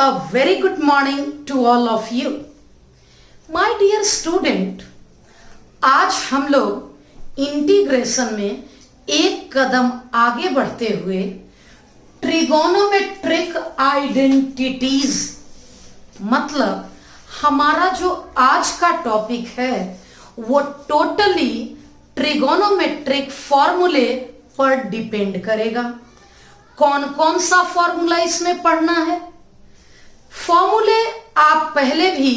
A very good morning to all of you. My dear student, आज हम लोग integration में एक कदम आगे बढ़ते हुए ट्रिगोनोमेट्रिक आइडेंटिटीज मतलब हमारा जो आज का टॉपिक है वो टोटली ट्रिगोनोमेट्रिक फॉर्मूले पर डिपेंड करेगा। कौन कौन सा फॉर्मूला इसमें पढ़ना है? फॉर्मूले आप पहले भी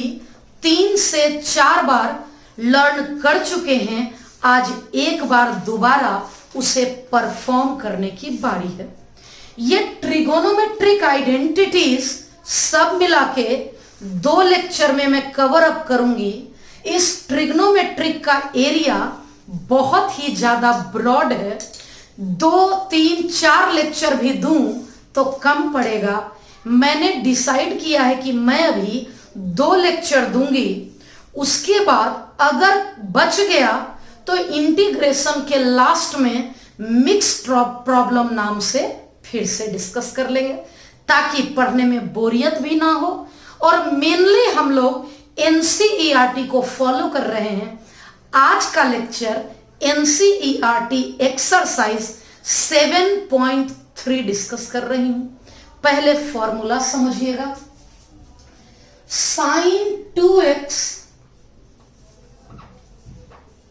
3 से 4 बार लर्न कर चुके हैं। आज एक बार दोबारा उसे परफॉर्म करने की बारी है। ये ट्रिगोनोमेट्रिक आइडेंटिटीज सब मिला के 2 लेक्चर में मैं कवर अप करूंगी। इस ट्रिग्नोमेट्रिक का एरिया बहुत ही ज्यादा ब्रॉड है। 2, 3, 4 लेक्चर भी दूं तो कम पड़ेगा। मैंने डिसाइड किया है कि मैं अभी 2 लेक्चर दूंगी, उसके बाद अगर बच गया तो इंटीग्रेशन के लास्ट में मिक्स प्रॉब्लम नाम से फिर से डिस्कस कर लेंगे ताकि पढ़ने में बोरियत भी ना हो। और मेनली हम लोग एनसीईआरटी को फॉलो कर रहे हैं। आज का लेक्चर एनसीईआरटी एक्सरसाइज 7.3 डिस्कस कर रही हूं। पहले फॉर्मूला समझिएगा। sin 2x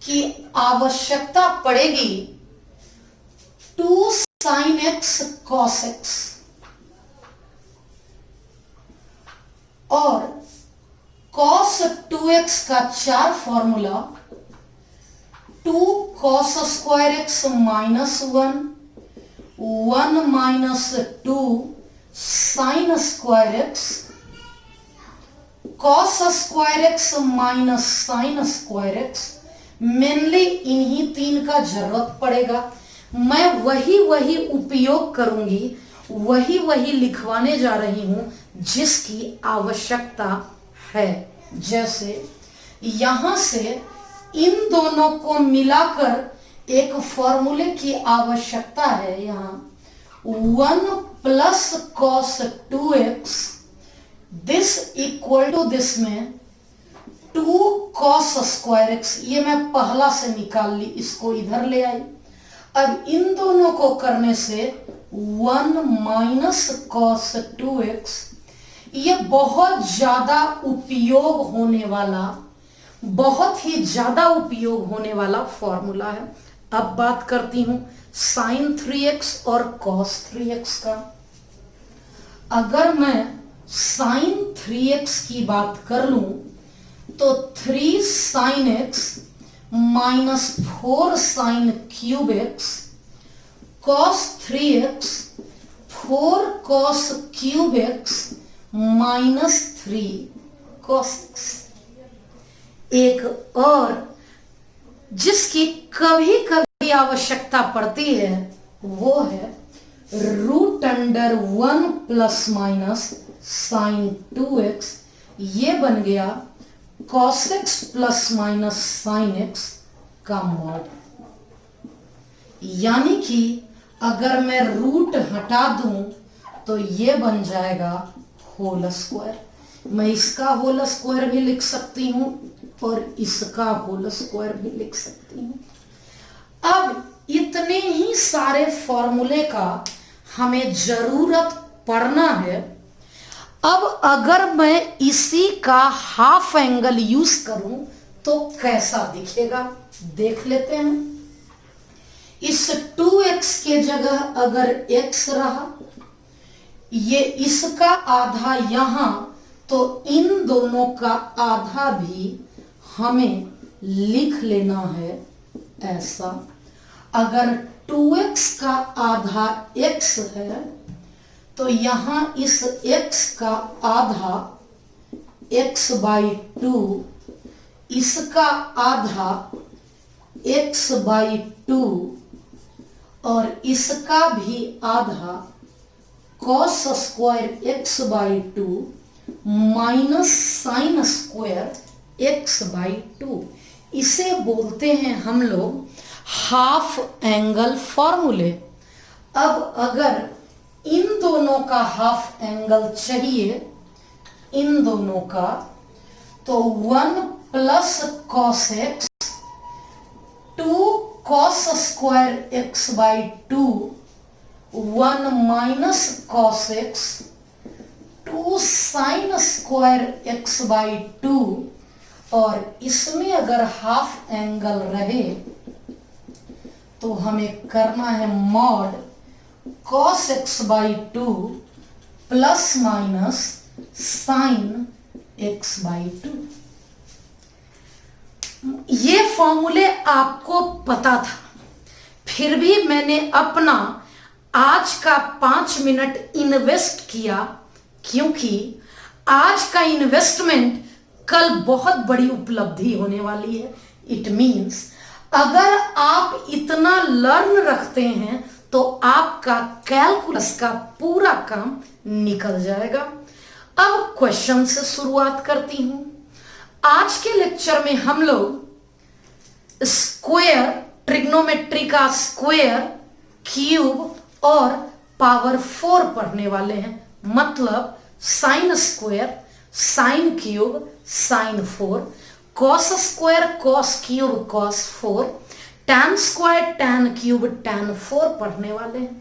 की आवश्यकता पड़ेगी 2 sin x cos x और cos 2x का 4 formula 2 cos square x minus 1 minus 2 sin square x cos square x minus sin square x। Mainly इन्हीं 3 का जरूरत पड़ेगा। मैं वही उपयोग करूंगी, वही लिखवाने जा रही हूं जिसकी आवश्यकता है। जैसे यहां से इन दोनों को मिलाकर एक फॉर्मूले की आवश्यकता है। यहां 1 plus cos 2x this equal to this में 2 cos square x। ये मैं पहला से निकाल ली, इसको इधर ले आई। अब इन दोनों को करने से 1 minus cos 2x। ये बहुत ज्यादा उपयोग होने वाला फॉर्मूला है। अब बात करती हूं sin 3x और cos 3x का। अगर मैं sin 3x की बात कर लूं तो 3 sin x minus 4 sin cube x cos 3x 4 cos cube x minus 3 cos x। एक और जिसकी कभी कभी आवश्यकता पड़ती है वो है √1 प्लस माइनस sin 2x। ये बन गया cos x plus minus sin x का मॉड। यानी कि अगर मैं रूट हटा दूं तो ये बन जाएगा होल स्क्वायर। मैं इसका होल स्क्वायर भी लिख सकती हूं और इसका होल स्क्वायर भी लिख सकती हूं। अब इतने ही सारे फॉर्मूले का हमें जरूरत पड़ना है। अब अगर मैं इसी का हाफ एंगल यूज करूं तो कैसा दिखेगा देख लेते हैं। इस 2x के जगह अगर x रहा, ये इसका आधा यहां, तो इन दोनों का आधा भी हमें लिख लेना है ऐसा। अगर 2x का आधा x है तो यहां इस x का आधा x/2, इसका आधा x/2 और इसका भी आधा cos square x/2 minus sin square x/2। इसे बोलते हैं हम लोग हाफ एंगल फॉर्मूले। अब अगर इन दोनों का हाफ एंगल चाहिए इन दोनों का, तो 1 plus cos x 2 cos square x by 2 1 minus cos x 2 sine square x by 2, और इसमें अगर हाफ एंगल रहे तो हमें करना है mod cos x by 2 plus minus sine x by 2। ये फॉर्मूले आपको पता था, फिर भी मैंने अपना आज का 5 मिनट इन्वेस्ट किया, क्योंकि आज का इन्वेस्टमेंट कल बहुत बड़ी उपलब्धि होने वाली है। इट मीन्स अगर आप इतना लर्न रखते हैं तो आपका कैलकुलस का पूरा काम निकल जाएगा। अब क्वेश्चन से शुरुआत करती हूं। आज के लेक्चर में हम लोग स्क्वायर, ट्रिग्नोमेट्री का स्क्वायर, क्यूब और पावर 4 पढ़ने वाले हैं। मतलब sine square, sine cube, sine 4, cos square, cos cube, cos 4, tan square, tan cube, tan 4 पढ़ने वाले हैं।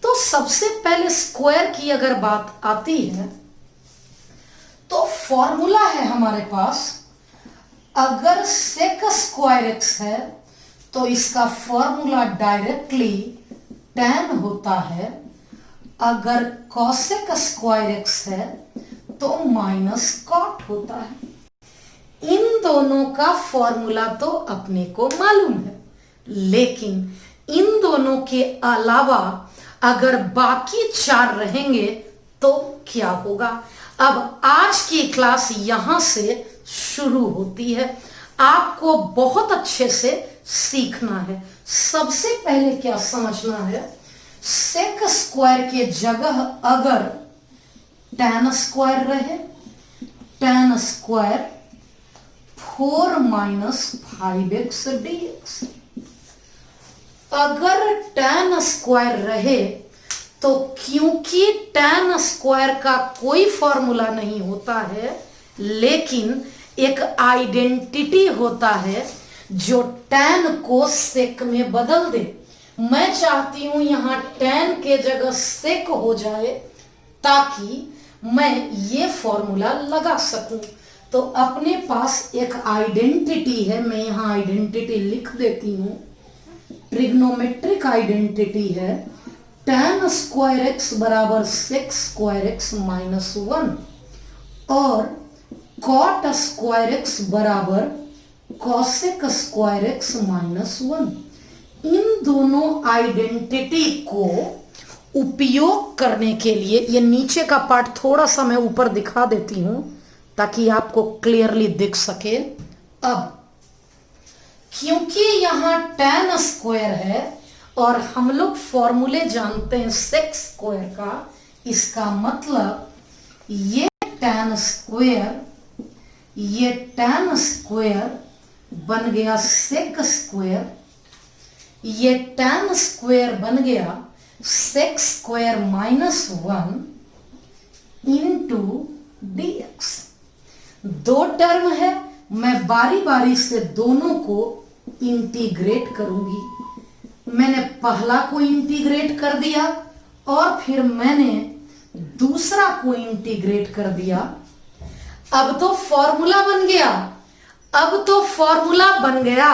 तो सबसे पहले स्क्वायर की अगर बात आती है तो फॉर्मूला है हमारे पास, अगर सेक स्क्वायर एक्स है तो इसका फॉर्मूला डायरेक्टली टैन होता है, अगर कॉसेक स्क्वायर एक्स है तो माइनस कॉट होता है। इन दोनों का फॉर्मूला तो अपने को मालूम है, लेकिन इन दोनों के अलावा अगर बाकी 4 रहेंगे तो क्या होगा। अब आज की क्लास यहां से शुरू होती है, आपको बहुत अच्छे से सीखना है। सबसे पहले क्या समझना है, सेक स्क्वायर के जगह अगर टैन स्क्वायर रहे, tan square 4 minus 5x dx, अगर टैन स्क्वायर रहे तो क्योंकि टैन स्क्वायर का कोई फॉर्मूला नहीं होता है, लेकिन एक आइडेंटिटी होता है जो टैन को सेक में बदल दे। मैं चाहती हूं यहां टैन के जगह सेक हो जाए ताकि मैं ये फॉर्मूला लगा सकूं। तो अपने पास एक आइडेंटिटी है, मैं यहां आइडेंटिटी लिख देती हूं। ट्रिग्नोमेट्रिक आइडेंटिटी है टैन स्क्वायर एक्स बराबर सेक स्क्वायर एक्स माइनस 1 और कॉट स्क्वायर एक्स बराबर कॉसेक स्क्वायर एक्स माइनस 1। इन दोनों आइडेंटिटी को उपयोग करने के लिए, ये नीचे का पार्ट थोड़ा सा मैं ऊपर दिखा देती हूं ताकि आपको क्लियरली दिख सके। अब क्योंकि यहां टैन स्क्वायर है और हम लोग फॉर्मूले जानते हैं सेक स्क्वायर का, इसका मतलब ये टैन स्क्वायर, ये टैन स्क्वायर बन गया सेक स्क्वायर, ये टैन स्क्वायर बन गया sec square minus 1 into dx। 2 term है, मैं बारी बारी से दोनों को इंटीग्रेट करूंगी। मैंने पहला को इंटीग्रेट कर दिया और फिर मैंने दूसरा को इंटीग्रेट कर दिया। अब तो फॉर्मूला बन गया, अब तो फॉर्मूला बन गया।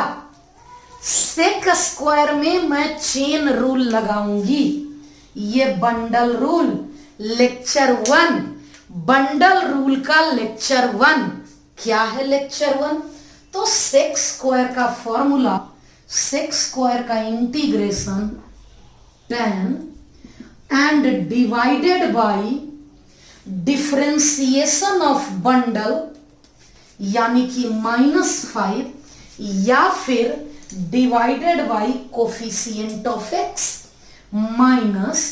सेक स्क्वायर में मैं चेन रूल लगाऊंगी, ये bundle rule lecture 1, bundle rule का लेक्चर 1। क्या है लेक्चर 1? तो सेक स्क्वायर का फॉर्मूला, सेक स्क्वायर का integration tan and divided by differentiation of bundle यानी कि -5, या फिर divided by coefficient of x minus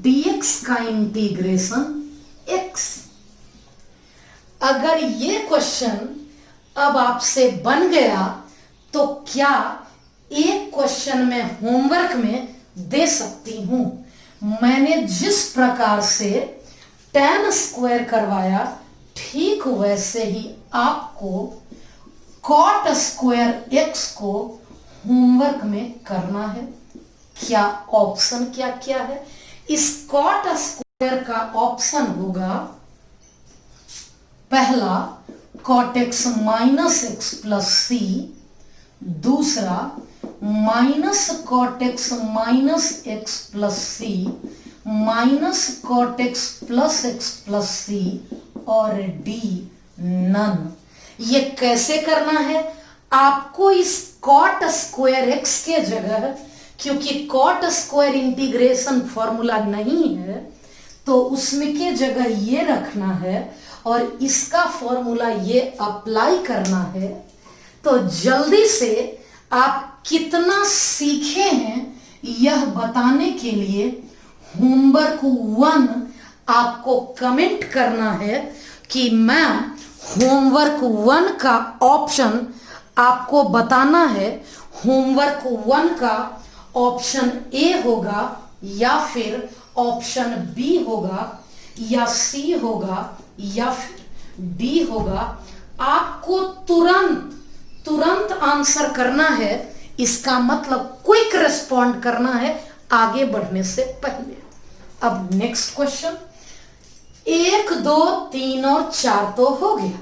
dx का इंटीग्रेशन x। अगर ये क्वेश्चन अब आपसे बन गया तो क्या एक क्वेश्चन में होमवर्क में दे सकती हूं। मैंने जिस प्रकार से टैन स्क्वायर करवाया, ठीक वैसे ही आपको कॉट स्क्वायर एक्स को होमवर्क में करना है। क्या ऑप्शन क्या क्या है? इस कॉट स्क्वायर का ऑप्शन होगा, पहला cot x minus x plus c, दूसरा minus cot x minus x plus c, minus cot x plus c, और डी नन। ये कैसे करना है? आपको इस कॉट स्क्वायर एक्स के जगह, क्योंकि कॉट स्क्वायर इंटीग्रेशन फॉर्मूला नहीं है, तो उसमें के जगह ये रखना है और इसका फॉर्मूला ये अप्लाई करना है। तो जल्दी से आप कितना सीखे हैं यह बताने के लिए होमवर्क 1 आपको कमेंट करना है कि मैम होमवर्क 1 का ऑप्शन आपको बताना है। होमवर्क 1 का ऑप्शन ए होगा या फिर ऑप्शन बी होगा या सी होगा या फिर डी होगा। आपको तुरंत आंसर करना है। इसका मतलब क्विक रिस्पॉन्ड करना है आगे बढ़ने से पहले। अब नेक्स्ट क्वेश्चन, 1 2 3 और 4 तो हो गया।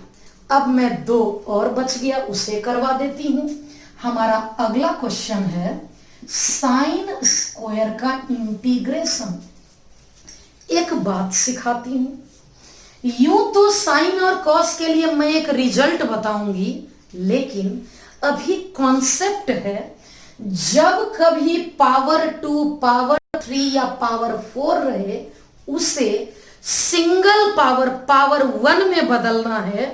अब मैं 2 और बच गया, उसे करवा देती हूं। हमारा अगला क्वेश्चन है साइन स्क्वायर का इंटीग्रेशन। एक बात सिखाती हूं, यूं तो साइन और कॉस के लिए मैं एक रिजल्ट बताऊंगी, लेकिन अभी कॉन्सेप्ट है, जब कभी पावर 2, पावर 3 या पावर 4 रहे, उसे सिंगल पावर 1 में बदलना है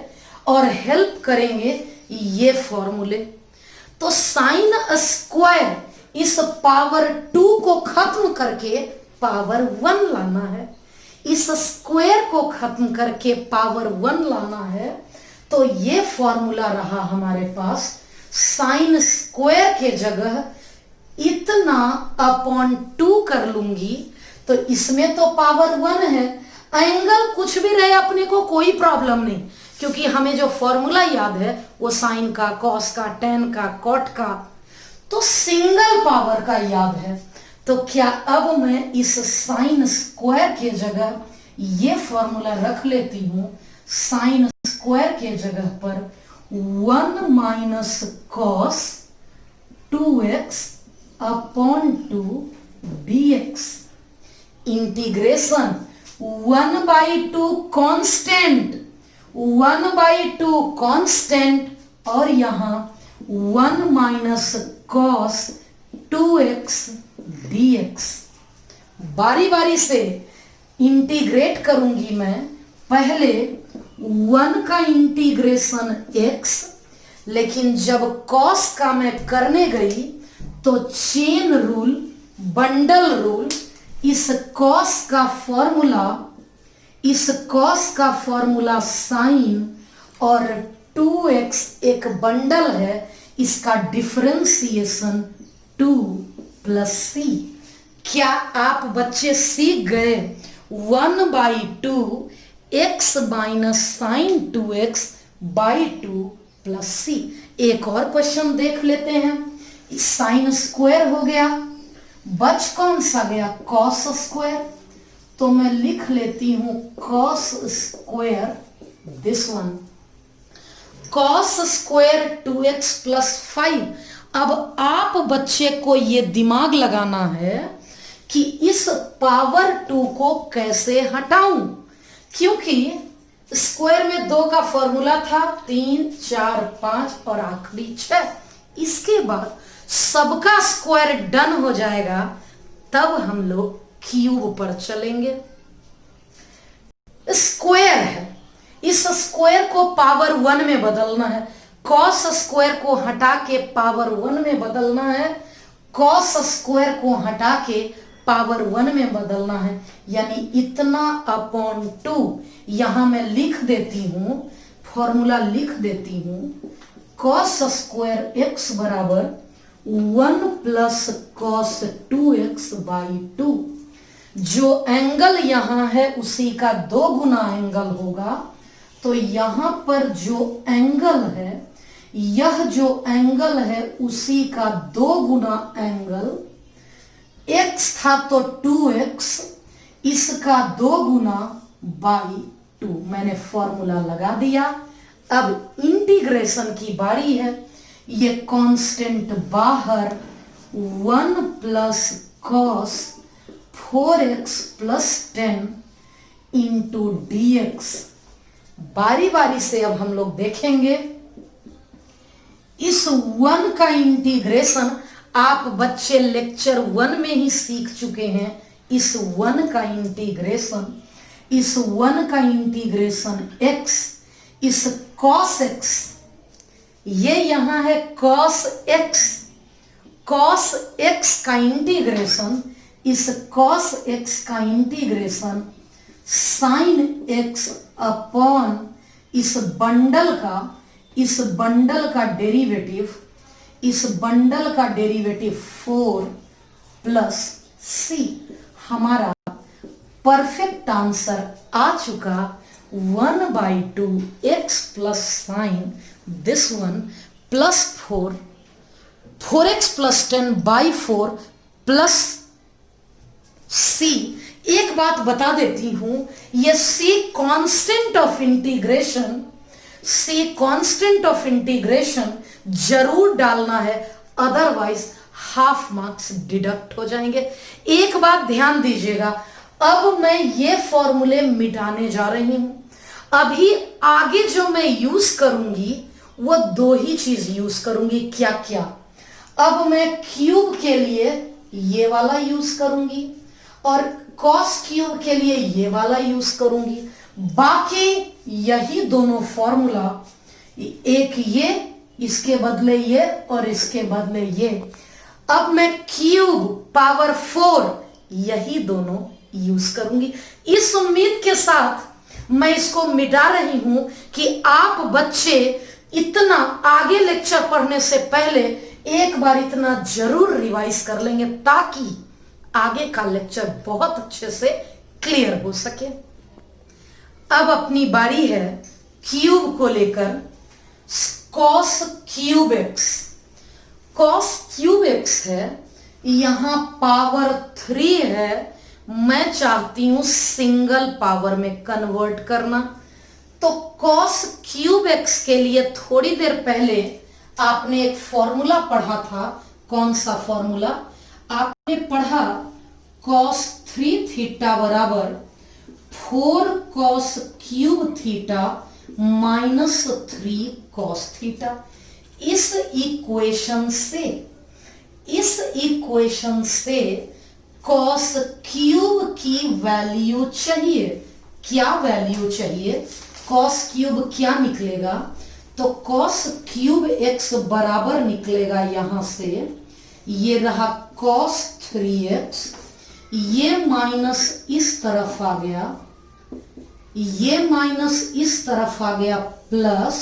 और हेल्प करेंगे ये फॉर्मूले। तो साइन स्क्वायर इस पावर 2 को खत्म करके पावर 1 लाना है, इस स्क्वायर को खत्म करके पावर 1 लाना है। तो ये फॉर्मूला रहा हमारे पास, साइन स्क्वायर के जगह इतना अपॉन 2 कर लूंगी, तो इसमें तो पावर 1 है। एंगल कुछ भी रहे अपने को कोई प्रॉब्लम नहीं, क्योंकि हमें जो फॉर्मूला याद है वो साइन का, कॉस का, टेन का, कॉट का, तो सिंगल पावर का याद है। तो क्या अब मैं इस साइन स्क्वायर के जगह ये फॉर्मूला रख लेती हूं, साइन स्क्वायर के जगह पर 1 minus cos 2x upon 2 dx, integration 1/2 constant, 1/2 constant, और यहां 1 माइनस कॉस 2x dx। बारी बारी से इंटीग्रेट करूंगी मैं। पहले 1 का इंटीग्रेशन x, लेकिन जब कॉस का मैं करने गई तो चेन रूल, बंडल रूल, इस कॉस का फॉर्मूला साइन और 2x एक बंडल है, इसका डिफरेंशिएशन 2 + c। क्या आप बच्चे सीख गए? 1/2 x minus sine 2x by 2 + c। एक और क्वेश्चन देख लेते हैं। साइन स्क्वायर हो गया, बच कौन सा गया? Cos square. तो मैं लिख लेती हूं cos square, this one, cos square 2x + 5। अब आप बच्चे को ये दिमाग लगाना है कि इस पावर 2 को कैसे हटाऊं, क्योंकि स्क्वायर में 2 का फॉर्मूला था, 3 4 5 और आखिरी 6। इसके बाद सबका स्क्वायर डन हो जाएगा, तब हम लोग क्यूब पर चलेंगे। स्क्वायर है, इस स्क्वायर को पावर 1 में बदलना है। कॉस स्क्वायर को हटा के पावर 1 में बदलना है, कॉस स्क्वायर को हटा के पावर 1 में बदलना है, यानी इतना अपॉन 2। यहां मैं लिख देती हूं, फॉर्मूला लिख देती हूं, कॉस स्क्वायर x बराबर 1 + कॉस 2x बाई 2। जो एंगल यहां है उसी का 2 गुना एंगल होगा, तो यहां पर जो एंगल है, यह जो एंगल है उसी का 2 गुना एंगल, x था तो 2x, इसका 2 गुना बाई 2। मैंने फॉर्मूला लगा दिया। अब इंटीग्रेशन की बारी है। ये कांस्टेंट बाहर 1 plus cos 4x plus 10 into dx। बारी बारी से अब हम लोग देखेंगे। इस 1 का इंटीग्रेशन आप बच्चे लेक्चर 1 में ही सीख चुके हैं। इस 1 का इंटीग्रेशन, इस 1 का इंटीग्रेशन x, इस cos x, ये यहां है cos x, cos x का इंटीग्रेशन, इस cos x का इंटीग्रेशन sin x अपॉन इस बंडल का डेरिवेटिव, इस बंडल का डेरिवेटिव 4 प्लस c। हमारा परफेक्ट आंसर आ चुका 1/2 x plus sign this one plus 4x plus 10/4 plus c। एक बात बता देती हूं, ये c constant of integration, c constant of integration जरूर डालना है, अदरवाइज हाफ मार्क्स डिडक्ट हो जाएंगे। एक बात ध्यान दीजिएगा, अब मैं ये फॉर्मूले मिटाने जा रही हूं। अभी आगे जो मैं यूज करूंगी वो 2 ही चीज यूज करूंगी। क्या क्या? अब मैं क्यूब के लिए ये वाला यूज करूंगी और कॉस क्यूब के लिए ये वाला यूज करूंगी। बाकी यही दोनों फॉर्मूला, एक ये, इसके बदले ये और इसके बदले ये। अब मैं क्यूब पावर 4 यही दोनों यूज करूंगी। इस उम्मीद के साथ मैं इसको मिटा रही हूं कि आप बच्चे इतना आगे लेक्चर पढ़ने से पहले एक बार इतना जरूर रिवाइज कर लेंगे ताकि आगे का लेक्चर बहुत अच्छे से क्लियर हो सके। अब अपनी बारी है क्यूब को लेकर। cos cube x, cos cube x है, यहां पावर 3 है, मैं चाहती हूं सिंगल पावर में कन्वर्ट करना। तो cos क्यूब x के लिए थोड़ी देर पहले आपने एक फॉर्मूला पढ़ा था। कौन सा फॉर्मूला आपने पढ़ा? cos 3 थीटा बराबर 4 cos cube theta minus 3 cos theta. इस इक्वेशन से cos क्यूब की वैल्यू चाहिए। क्या वैल्यू चाहिए? cos क्यूब क्या निकलेगा? तो cos क्यूब x बराबर निकलेगा यहां से, ये रहा cos 3x, ये माइनस इस तरफ आ गया, ये माइनस इस तरफ आ गया प्लस,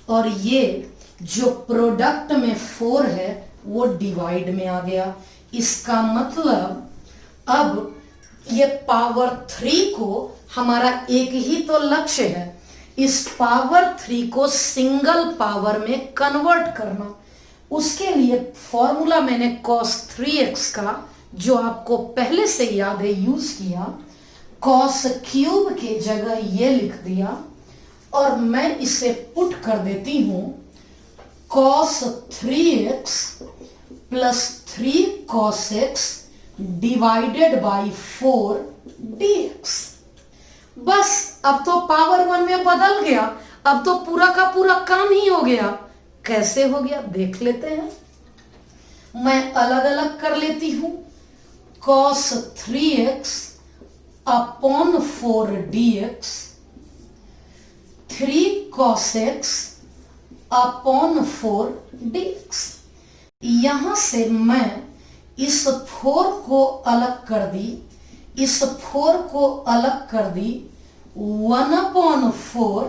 और ये जो प्रोडक्ट में 4 है वो डिवाइड में आ गया। इसका मतलब अब ये पावर 3 को, हमारा एक ही तो लक्ष्य है, इस पावर 3 को सिंगल पावर में कन्वर्ट करना। उसके लिए फॉर्मूला मैंने cos 3x का, जो आपको पहले से याद है, यूज किया। cos क्यूब के जगह ये लिख दिया और मैं इसे पुट कर देती हूं cos 3x plus 3 cos x divided by 4 dx। बस अब तो पावर 1 में बदल गया, अब तो पूरा का पूरा काम ही हो गया। कैसे हो गया देख लेते हैं। मैं अलग अलग कर लेती हूं। cos 3x upon 4 dx, 3 cos x upon 4 dx। यहां से मैं इस 4 को अलग कर दी, इस 4 को अलग कर दी, 1/4,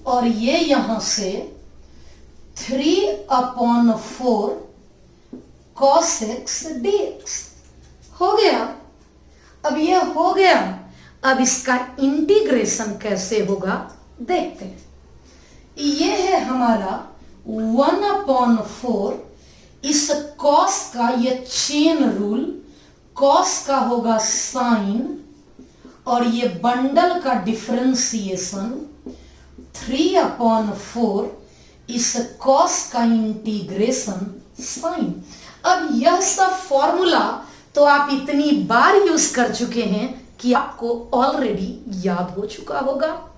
और ये यहां से 3/4 cos x dx हो गया। अब ये हो गया। अब इसका इंटीग्रेशन कैसे होगा देखते हैं। ये है हमारा 1/4। इस कॉस का ये चेन रूल, कॉस का होगा साइन और ये बंडल का डिफरेंशिएशन 3/4 इस कॉस का इंटीग्रेशन साइन। अब यह सब फॉर्मूला तो आप इतनी बार यूज कर चुके हैं कि आपको ऑलरेडी याद हो चुका होगा।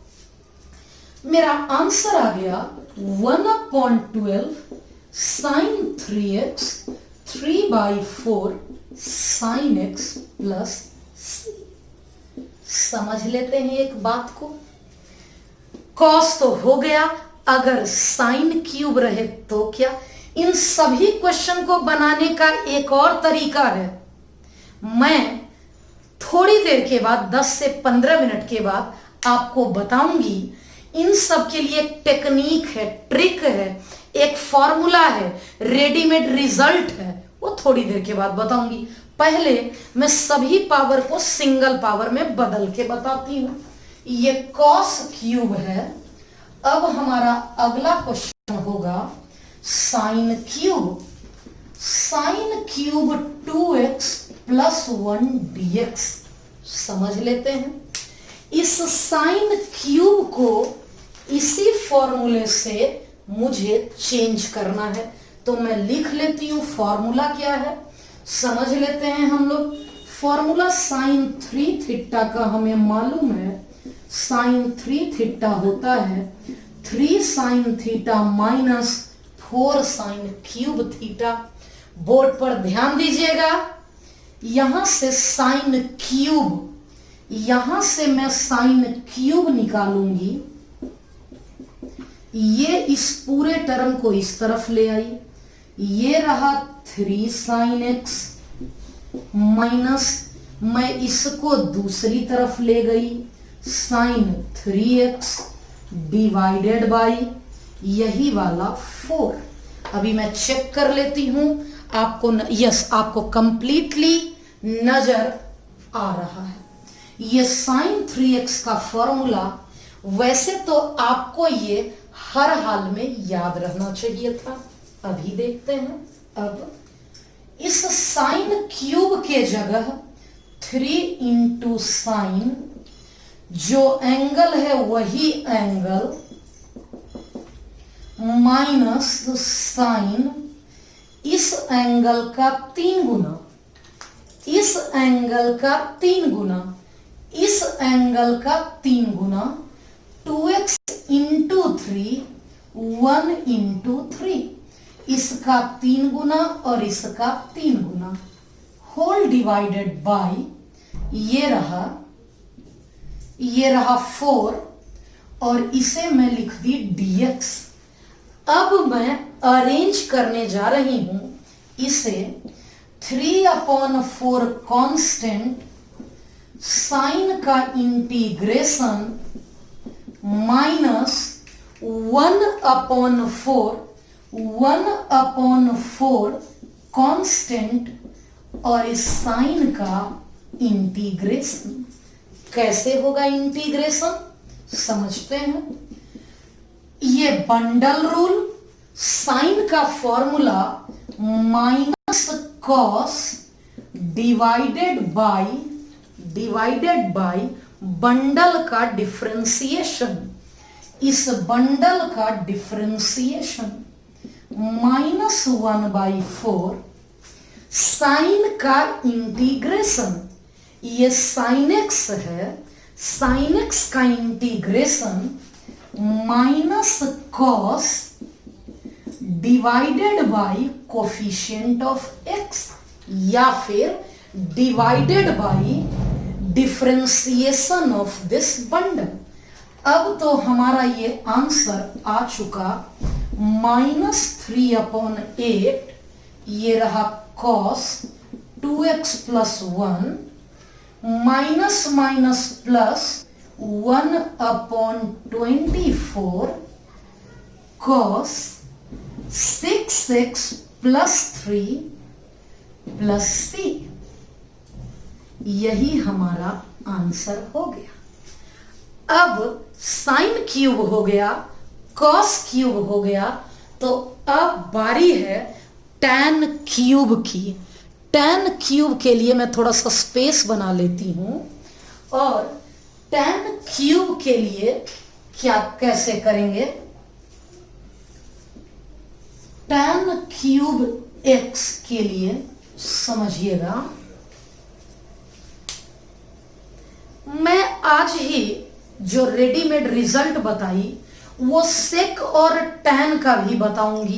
मेरा आंसर आ गया 1/12 sine 3x 3/4 sine x plus c। समझ लेते हैं एक बात को, कॉस तो हो गया, अगर साइन क्यूब रहे तो क्या। इन सभी क्वेश्चन को बनाने का एक और तरीका है, मैं थोड़ी देर के बाद 10 से 15 मिनट के बाद आपको बताऊंगी। इन सब के लिए एक टेक्निक है, ट्रिक है, एक फॉर्मूला है, रेडीमेड रिजल्ट है, वो थोड़ी देर के बाद बताऊंगी। पहले मैं सभी पावर को सिंगल पावर में बदल के बताती हूं। ये कॉस क्यूब है। अब हमारा अगला क्वेश्चन होगा sign cube. Sine cube 2x plus 1 dx। समझ लेते हैं। इस साइन क्यूब को इसी फॉर्मूले से मुझे चेंज करना है, तो मैं लिख लेती हूं फॉर्मूला क्या है। समझ लेते हैं हम लोग। फॉर्मूला साइन 3 थीटा का हमें मालूम है। साइन 3 थीटा होता है 3 sine theta minus 4 sine cube theta. Board पर ध्यान दीजिएगा, यहां से साइन क्यूब, यहां से मैं साइन क्यूब निकालूंगी। ये इस पूरे टर्म को इस तरफ ले आई, ये रहा 3 साइन एक्स माइनस, मैं इसको दूसरी तरफ ले गई, साइन 3x डिवाइडेड बाई यही वाला 4। अभी मैं चेक कर लेती हूं आपको, यस आपको कंप्लीटली नजर आ रहा है। ये साइन 3x का फॉर्मूला वैसे तो आपको ये हर हाल में याद रहना चाहिए था। अभी देखते हैं। अब इस साइन क्यूब के जगह 3 इंटू साइन, जो एंगल है वही एंगल, माइनस साइन इस एंगल का 3 गुना, इस एंगल का 3 गुना, इस एंगल का 3 गुना, 2x इंटू 3 1 इंटू 3, इसका 3 गुना और इसका 3 गुना, होल डिवाइडेड बाय ये रहा 4 और इसे मैं लिख दी dx। अब मैं अरेंज करने जा रही हूं इसे 3/4 कांस्टेंट साइन का इंटीग्रेशन माइनस 1/4 कांस्टेंट और इस साइन का इंटीग्रेशन। कैसे होगा इंटीग्रेशन, समझते हैं। ये बंडल रूल, साइन का formula minus cos divided by bundle का डिफरेंशिएशन, इस बंडल का डिफरेंशिएशन -1/4 साइन का इंटीग्रेशन, ये साइन एक्स है, साइन एक्स का integration minus cos divided by coefficient of x, या फिर divided by differentiation of this bundle. अब तो हमारा ये आंसर आ चुका -3/8, ये रहा cos 2x plus 1 minus minus plus 1/24 cos 6x plus 3 plus c। यही हमारा आंसर हो गया। अब साइन क्यूब हो गया, कॉस क्यूब हो गया। तो अब बारी है tan क्यूब की। tan क्यूब के लिए मैं थोड़ा सा स्पेस बना लेती हूं, और tan क्यूब के लिए क्या कैसे करेंगे, tan क्यूब x के लिए समझिएगा, मैं आज ही जो रेडीमेड रिजल्ट बताई वो सेक और tan का भी बताऊंगी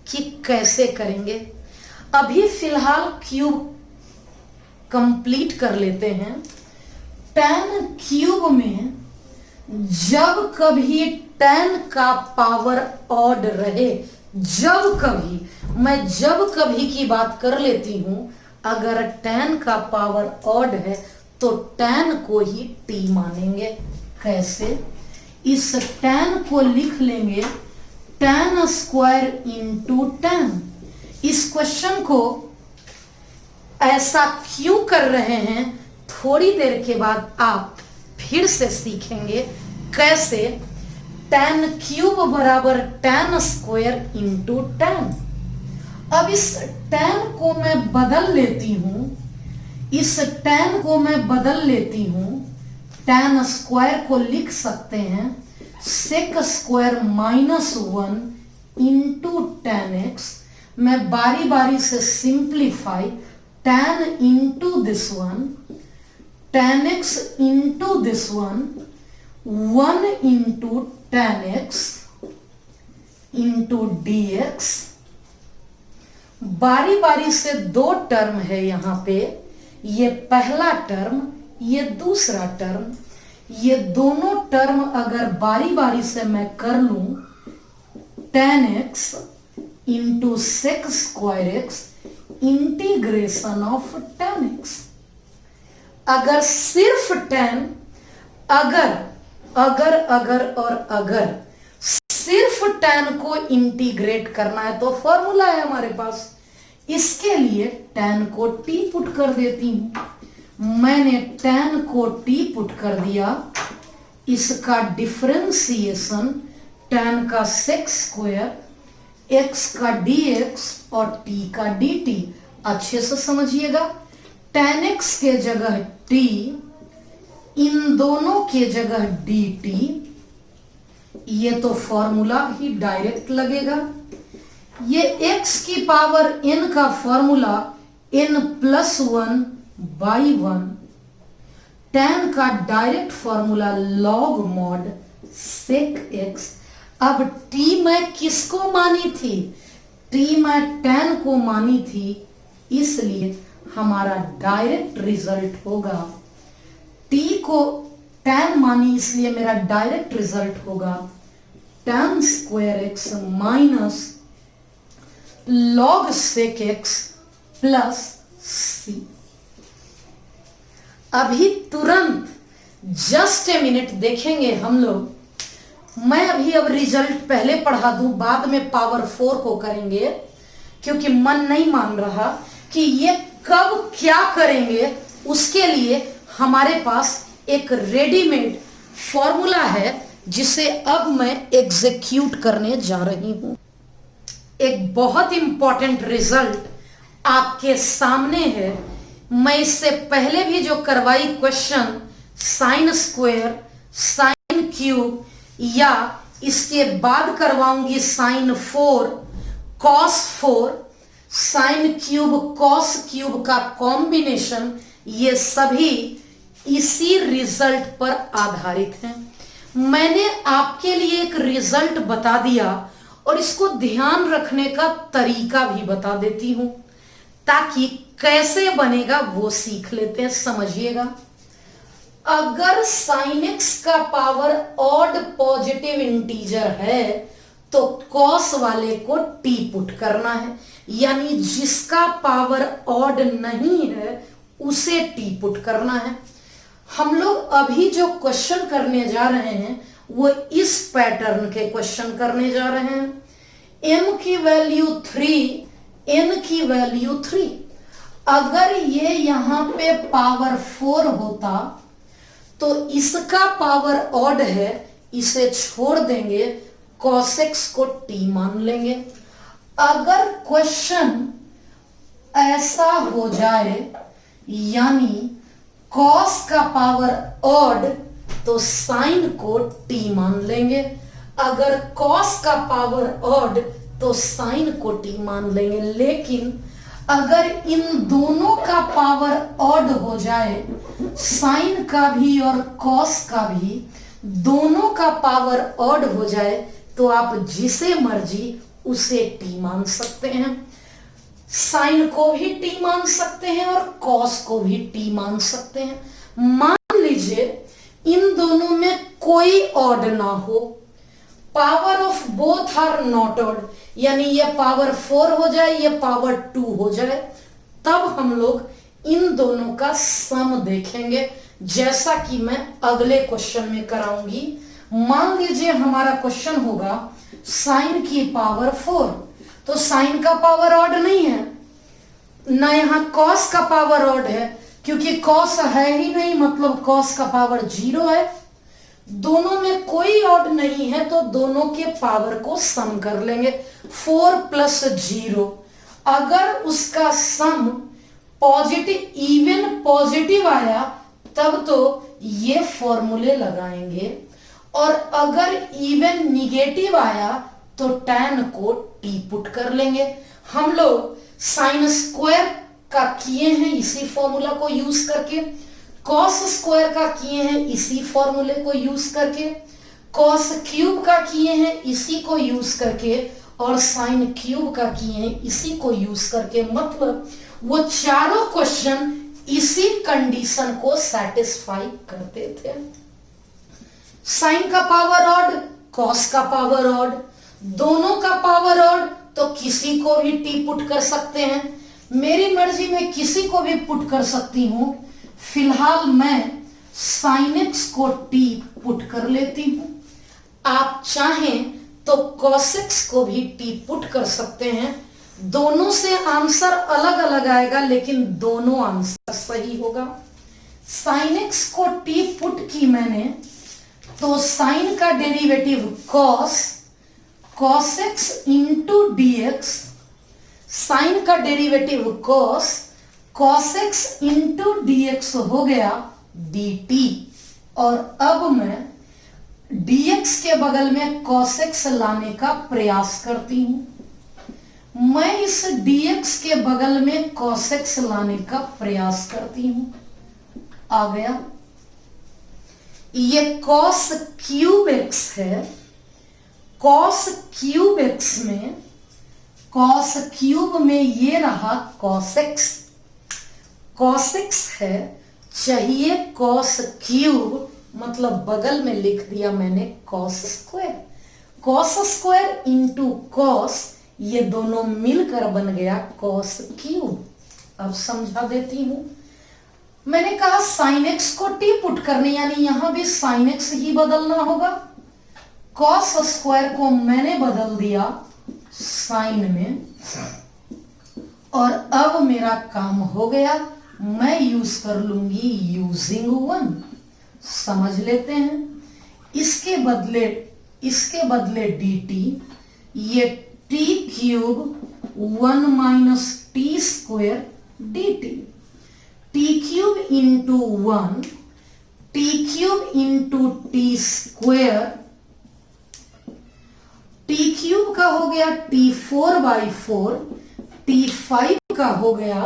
कि कैसे करेंगे। अभी फिलहाल क्यूब कंप्लीट कर लेते हैं। tan क्यूब में जब कभी tan का पावर ऑड रहे, जब कभी की बात कर लेती हूं, अगर tan का पावर ऑड है तो tan को ही t मानेंगे। कैसे? इस tan को लिख लेंगे tan स्क्वायर इंटू tan। इस क्वेश्चन को ऐसा क्यों कर रहे हैं, थोड़ी देर के बाद आप फिर से सीखेंगे कैसे। tan क्यूब बराबर tan स्क्वायर इंटू tan। अब इस tan को मैं बदल लेती हूं, tan स्क्वायर को लिख सकते हैं sec square minus 1 into tan x। मैं बारी बारी से simplify tan into this one, tan x into this one, 1 into tan x into dx। बारी बारी से दो टर्म है यहां पे, ये पहला टर्म, ये दूसरा टर्म। ये दोनों टर्म अगर बारी बारी से मैं कर लूं, tan x into sec square x integration of tan x। अगर सिर्फ tan, अगर सिर्फ tan को इंटीग्रेट करना है तो फॉर्मूला है हमारे पास, इसके लिए tan को t पुट कर देती हूं। मैंने tan को t पुट कर दिया, इसका डिफरेंशिएशन tan का सेक स्क्वायर, x का dx और t का dt। अच्छे से समझिएगा, tan x के जगह t, इन दोनों के जगह dt। ये तो फॉर्मूला भी डायरेक्ट लगेगा। ये x की पावर n का formula n plus 1 by 1। tan का direct formula log mod sec x। अब t मैं किसको मानी थी? t मैं tan को मानी थी, इसलिए हमारा डायरेक्ट रिजल्ट होगा, t को tan मानी इसलिए मेरा डायरेक्ट रिजल्ट होगा tan square x minus log sec x plus c। अभी तुरंत जस्ट ए मिनट देखेंगे हम लोग। मैं अब रिजल्ट पहले पढ़ा दूं, बाद में पावर 4 को करेंगे, क्योंकि मन नहीं मान रहा कि ये कब क्या करेंगे। उसके लिए हमारे पास एक रेडीमेड फॉर्मूला है जिसे अब मैं एग्जीक्यूट करने जा रही हूं। एक बहुत इंपॉर्टेंट रिजल्ट आपके सामने है। मैं इससे पहले भी जो करवाई question sine square, sine cube, या इसके बाद करवाऊंगी sine 4, cos 4, sine cube, cos cube का कॉम्बिनेशन, ये सभी इसी रिजल्ट पर आधारित हैं। मैंने आपके लिए एक रिजल्ट बता दिया और इसको ध्यान रखने का तरीका भी बता देती हूं, ताकि कैसे बनेगा वो सीख लेते हैं। समझिएगा, अगर sin x का पावर ऑड पॉजिटिव इंटीजर है तो कॉस वाले को t पुट करना है, यानी जिसका पावर ऑड नहीं है उसे t पुट करना है। हम लोग अभी जो क्वेश्चन करने जा रहे हैं वो इस पैटर्न के क्वेश्चन करने जा रहे हैं। m की वैल्यू 3, n की वैल्यू 3। अगर ये यहां पे पावर 4 होता तो इसका पावर ऑड है, इसे छोड़ देंगे, cos x को t मान लेंगे। अगर क्वेश्चन ऐसा हो जाए यानी cos का पावर ऑड तो साइन को t मान लेंगे, अगर cos का पावर ऑड तो साइन को t मान लेंगे। लेकिन अगर इन दोनों का पावर ऑड हो जाए, साइन का भी और cos का भी, दोनों का पावर ऑड हो जाए, तो आप जिसे मर्जी उसे t मान सकते हैं। साइन को भी t मान सकते हैं और cos को भी t मान सकते हैं। मान लीजिए इन दोनों में कोई ऑड ना हो, power of both are not odd, यानी ये पावर 4 हो जाए, ये पावर 2 हो जाए, तब हम लोग इन दोनों का सम देखेंगे, जैसा कि मैं अगले क्वेश्चन में कराऊंगी। मान लीजिए हमारा क्वेश्चन होगा साइन की पावर 4, तो साइन का पावर ऑड नहीं है ना, यहां cos का पावर ऑड है, क्योंकि cos है ही नहीं, मतलब cos का पावर 0 है। दोनों में कोई ऑड नहीं है तो दोनों के पावर को सम कर लेंगे, 4 प्लस 0। अगर उसका सम पॉजिटिव, इवन पॉजिटिव आया तब तो ये फॉर्मूले लगाएंगे, और अगर इवन निगेटिव आया तो tan को t पुट कर लेंगे। हम लोग साइन स्क्वायर का किए हैं इसी फॉर्मूला को यूज करके, कॉस स्क्वायर का किए हैं इसी फॉर्मूले को यूज करके, कॉस क्यूब का किए हैं इसी को यूज करके, और साइन क्यूब का किए हैं इसी को यूज करके। मतलब वो चारों क्वेश्चन इसी कंडीशन को सेटिस्फाई करते थे। साइन का पावर ऑड, कॉस का पावर ऑड, दोनों का पावर ऑड, तो किसी को भी टी पुट कर सकते हैं। मेरी मर्जी में किसी को भी पुट कर सकती हूं। फिलहाल मैं साइन एक्स को टी पुट कर लेती हूं। आप चाहें तो कॉस एक्स को भी टी पुट कर सकते हैं। दोनों से आंसर अलग अलग आएगा, लेकिन दोनों आंसर सही होगा। साइन एक्स को टी पुट की मैंने, तो साइन का derivative cos x into dx, sine का derivative cos x into dx हो गया dt, और अब मैं dx के बगल में cos x लाने का प्रयास करती हूं। मैं इस dx के बगल में cos x लाने का प्रयास करती हूं। आ गया, ये cos क्यूब x है। cos क्यूब x में, cos क्यूब में ये रहा cos x, cos x है, चाहिए cos क्यूब, मतलब बगल में लिख दिया मैंने cos square. cos square into cos, ये दोनों मिलकर बन गया cos क्यूब। अब समझा देती हूं। मैंने कहा sin x को t पुट करने, यानी यहां भी sin x ही बदलना होगा। cos स्क्वायर को मैंने बदल दिया साइन में, और अब मेरा काम हो गया। मैं यूज कर लूंगी यूजिंग 1। समझ लेते हैं। इसके बदले dt, ये t cube 1 minus T square dt, t cube into 1, t cube into T square, t cube का हो गया t4/4, t5 का हो गया,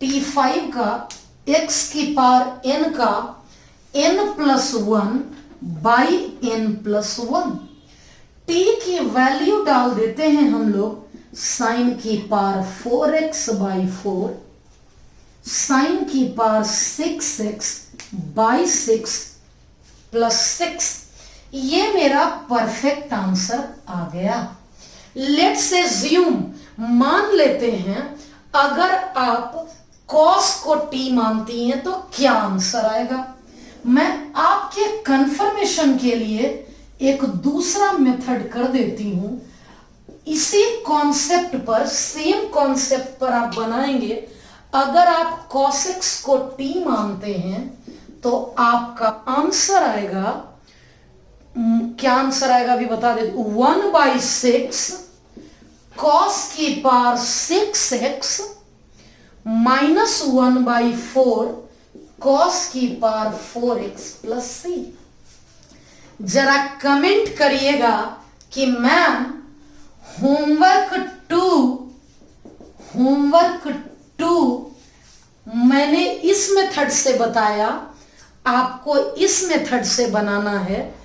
t5 का x की पावर n का n+1 बाई n+1। t की वैल्यू डाल देते हैं हम लोग, साइन की पावर 4x/4, साइन की पावर 6x/6 प्लस 6। ये मेरा परफेक्ट आंसर आ गया। लेट्स एज्यूम, मान लेते हैं, अगर आप cos को t मानती हैं तो क्या आंसर आएगा। मैं आपके कंफर्मेशन के लिए एक दूसरा मेथड कर देती हूं। इसी कॉन्सेप्ट पर, सेम कॉन्सेप्ट पर आप बनाएंगे। अगर आप cos x को t मानते हैं तो आपका आंसर आएगा क्या आंसर आएगा अभी बता दे। 1/6 cos की पावर 6x माइनस 1/4 cos की पावर 4x प्लस c। जरा कमेंट करिएगा कि मैम होमवर्क टू मैंने इस मेथड से बताया, आपको इस मेथड से बनाना है,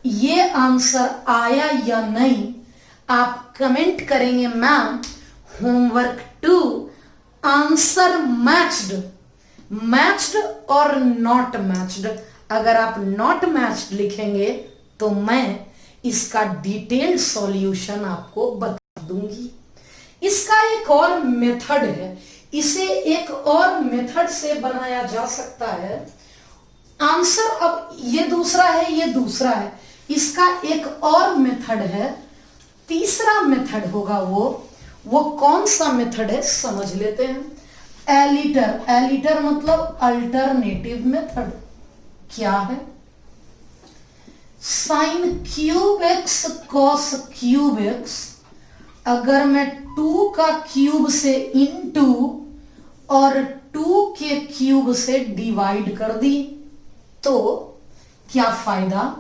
ये आंसर आया या नहीं। आप कमेंट करेंगे ma'am homework two answer matched और नॉट मैच्ड। अगर आप नॉट मैच्ड लिखेंगे तो मैं इसका डिटेल्ड सॉल्यूशन आपको बता दूंगी। इसका एक और मेथड है, इसे एक और मेथड से बनाया जा सकता है। आंसर अब ये दूसरा है, ये दूसरा है, इसका एक और मेथड है, तीसरा मेथड होगा। वो कौन सा मेथड है समझ लेते हैं। एलिटर मतलब अल्टरनेटिव मेथड क्या है। Sine cube x cos cube x, अगर मैं 2 का क्यूब से इनटू और 2 के क्यूब से डिवाइड कर दी तो क्या फायदा।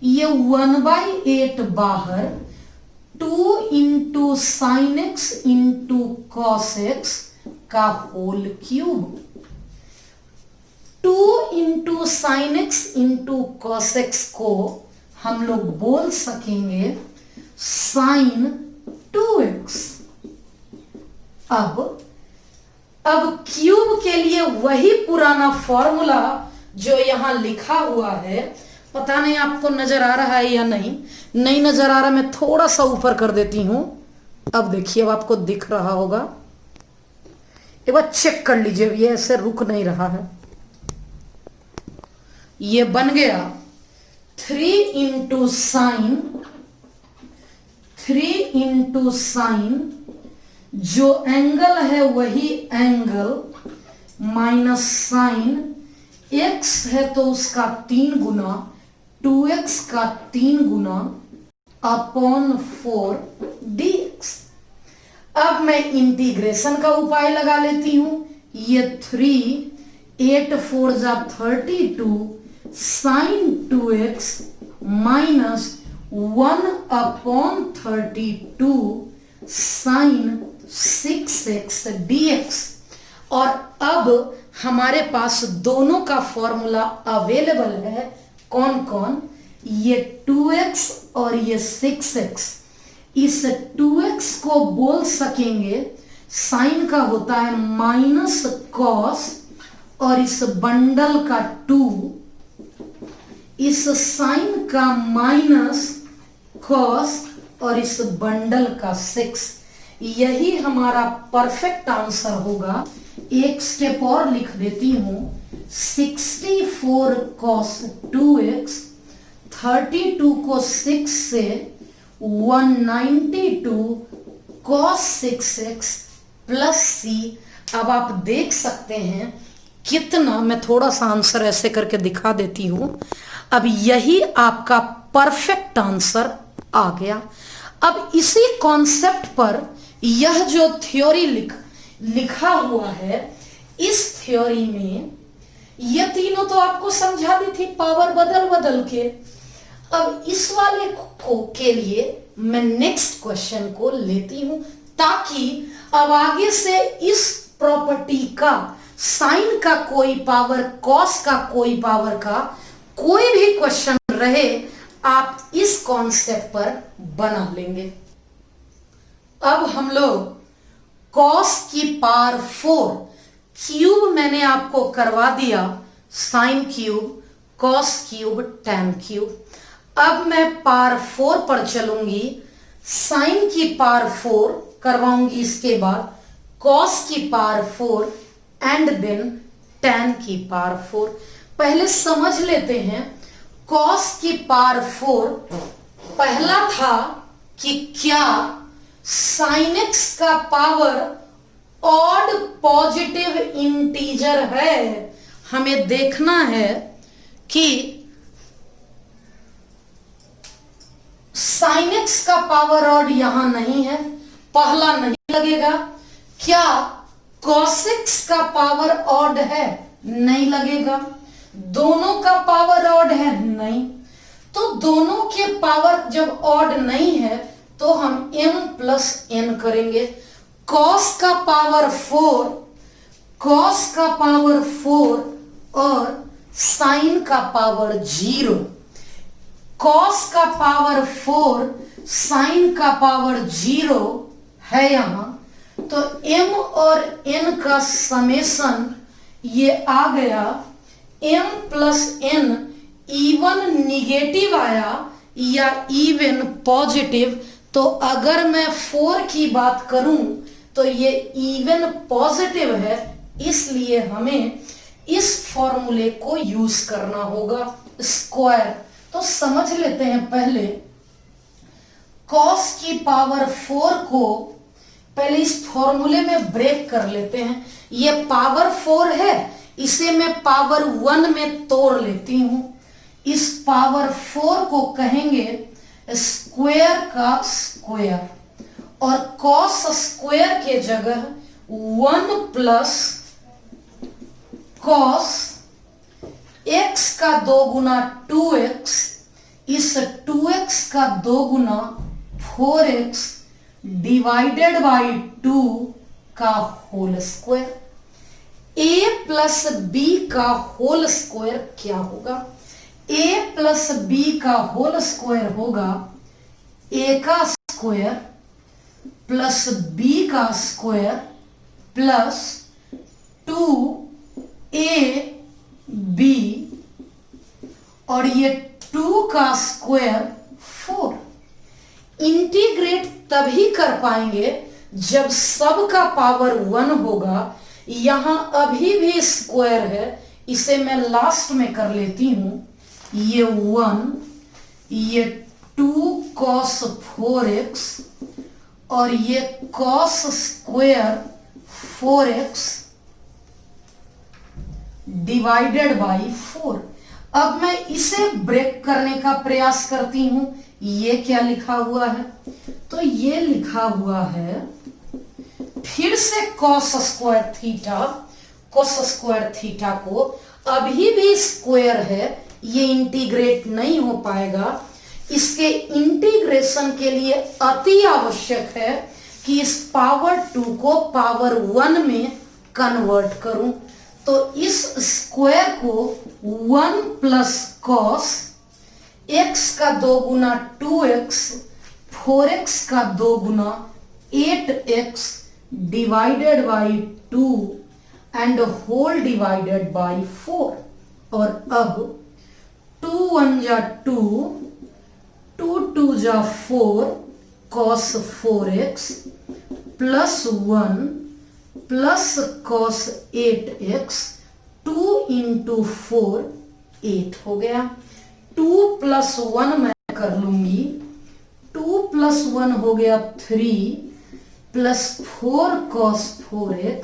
ये 1/8 बाहर, 2 into sine x into cos x का whole cube, 2 into sine x into cos x को हम लोग बोल सकेंगे साइन 2x। अब क्यूब के लिए वही पुराना फॉर्मूला जो यहां लिखा हुआ है, पता नहीं आपको नजर आ रहा है या नहीं नजर आ रहा, मैं थोड़ा सा ऊपर कर देती हूं। अब देखिए, अब आपको दिख रहा होगा, एक बार चेक कर लीजिए, ये ऐसे रुक नहीं रहा है। ये बन गया 3 इंटू साइन, जो एंगल है वही एंगल, माइनस साइन x है तो उसका 3 गुना, 2x का 3 गुना अपॉन 4 dx। अब मैं इंटीग्रेशन का उपाय लगा लेती हूं। ये 3 8 4 जा 32 sine 2x minus 1 upon 32 sine 6x dx। और अब हमारे पास दोनों का फॉर्मूला अवेलेबल है। कौन कौन, ये 2x और ये 6x। इस 2x को बोल सकेंगे, साइन का होता है माइनस कॉस, और इस बंडल का 2, इस साइन का माइनस कॉस और इस बंडल का 6। यही हमारा परफेक्ट आंसर होगा। एक स्टेप और लिख देती हूं, 64 cos 2x, 32 को 6 से 192 cos 6x प्लस c। अब आप देख सकते हैं कितना, मैं थोड़ा सा आंसर ऐसे करके दिखा देती हूं। अब यही आपका परफेक्ट आंसर आ गया। अब इसी कॉन्सेप्ट पर यह जो थ्योरी लिखा हुआ है, इस थ्योरी में ये तीनों तो आपको समझा दी थी पावर बदल के। अब इस वाले के लिए मैं नेक्स्ट क्वेश्चन को लेती हूं, ताकि अब आगे से इस प्रॉपर्टी का, साइन का कोई पावर, कॉस का कोई पावर का कोई भी क्वेश्चन रहे, आप इस कॉन्सेप्ट पर बना लेंगे। अब हम लोग कॉस की पावर 4 क्यूब मैंने आपको करवा दिया, sign cube, cos cube, tan cube. अब मैं पावर 4 पर चलूंगी, साइन की पावर 4 करवाऊंगी, इसके बाद कॉस की पावर 4 एंड देन टैन की पावर 4। पहले समझ लेते हैं कॉस की पावर 4। पहला था कि क्या साइन एक्स का पावर ऑड पॉजिटिव इंटीजर है। हमें देखना है कि x का पावर ऑड यहां नहीं है, पहला नहीं लगेगा। क्या cos x का पावर ऑड है? नहीं लगेगा। दोनों का पावर ऑड है? नहीं। तो दोनों के पावर जब ऑड नहीं है तो हम m प्लस n करेंगे। cos का पावर 4, cos का पावर 4 और sin का पावर 0। cos का पावर 4, sin का पावर 0 है यहां, तो m और n का समेशन ये आ गया m plus n। Even negative आया या इवन पॉजिटिव, तो अगर मैं 4 की बात करूं तो ये इवन पॉजिटिव है, इसलिए हमें इस फॉर्मूले को यूज करना होगा, स्क्वायर। तो समझ लेते हैं पहले cos की पावर 4 को पहले इस फॉर्मूले में ब्रेक कर लेते हैं। ये पावर 4 है, इसे मैं पावर 1 में तोड़ लेती हूं। इस पावर 4 को कहेंगे स्क्वायर का स्क्वायर, और cos स्क्वायर के जगह 1 प्लस cos x का 2 गुना 2x, इस 2x का 2 गुना 4x डिवाइडेड बाई 2 का whole square. a plus b का होल स्क्वायर क्या होगा? a प्लस b का होल स्क्वायर होगा a का स्क्वायर प्लस b का स्क्वायर प्लस 2ab, और ये 2 का स्क्वायर 4। इंटीग्रेट तभी कर पाएंगे जब सब का पावर 1 होगा। यहां अभी भी स्क्वायर है, इसे मैं लास्ट में कर लेती हूं। ये 1, ये 2 cos 4x और ये cos square 4x divided by 4। अब मैं इसे ब्रेक करने का प्रयास करती हूं। ये क्या लिखा हुआ है? तो ये लिखा हुआ है फिर से cos square theta. cos square theta को अभी भी स्क्वायर है, ये इंटीग्रेट नहीं हो पाएगा। इसके इंटीग्रेशन के लिए अति आवश्यक है कि इस पावर 2 को पावर 1 में कन्वर्ट करूं। तो इस स्क्वायर को 1 प्लस कॉस x का 2 गुना 2x, 4x का 2 गुना 8x divided by 2 and whole divided by 4। और अब 2 1 जा 2, 2 2 जा 4 cos 4x plus 1 plus cos 8x, 2 into 4 8 हो गया। 2 प्लस 1 मैं कर लूंगी, 2 प्लस 1 हो गया 3 plus 4 cos 4x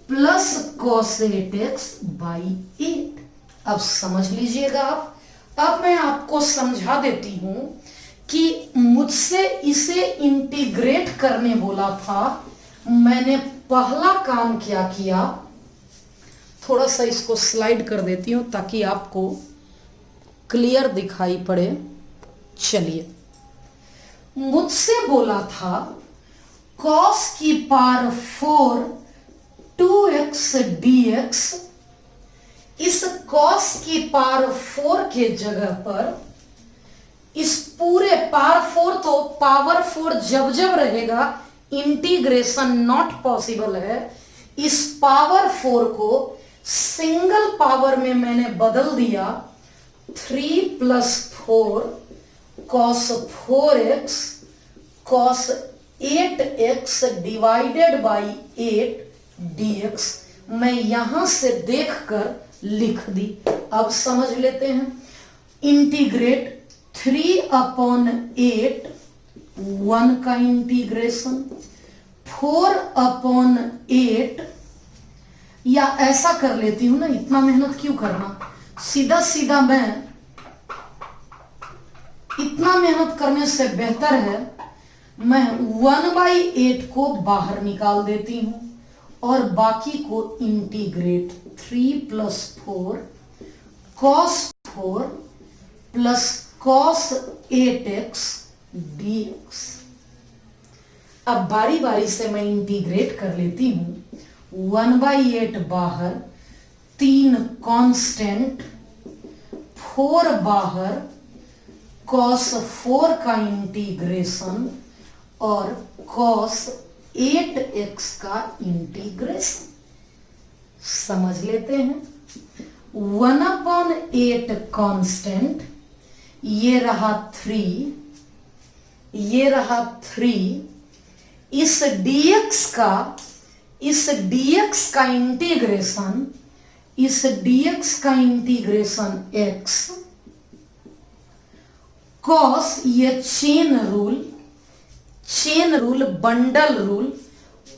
plus cos 8x by 8। अब समझ लीजिएगा आप। अब मैं आपको समझा देती हूं कि मुझसे इसे इंटीग्रेट करने बोला था। मैंने पहला काम क्या किया, थोड़ा सा इसको स्लाइड कर देती हूं ताकि आपको क्लियर दिखाई पड़े। चलिए, मुझसे बोला था cos की पावर 4 2x dx। इस cos की पावर 4 के जगह पर इस पूरे पावर 4, तो पावर 4 जब जब रहेगा इंटीग्रेशन नॉट पॉसिबल है। इस पावर 4 को सिंगल पावर में मैंने बदल दिया। 3 plus 4 cos 4x cos 8x divided by 8 dx। मैं यहां से देखकर लिख दी। अब समझ लेते हैं। इंटीग्रेट 3 अपॉन 8, 1 का इंटीग्रेशन, 4 अपॉन 8, या ऐसा कर लेती हूं ना, इतना मेहनत क्यों करना, सीधा सीधा मैं इतना मेहनत करने से बेहतर है मैं 1/8 को बाहर निकाल देती हूं और बाकी को integrate 3 + 4 cos 4 + cos 8x dx। अब बारी बारी से मैं इंटीग्रेट कर लेती हूं। 1/8 बाहर, 3 कांस्टेंट, 4 बाहर, cos 4 का इंटीग्रेशन और cos 8x का इंटीग्रेशन समझ लेते हैं। 1/8 कांस्टेंट, ये रहा 3, ये रहा 3, इस dx का इंटीग्रेशन, इस dx का इंटीग्रेशन x, cos ये chain rule, bundle rule,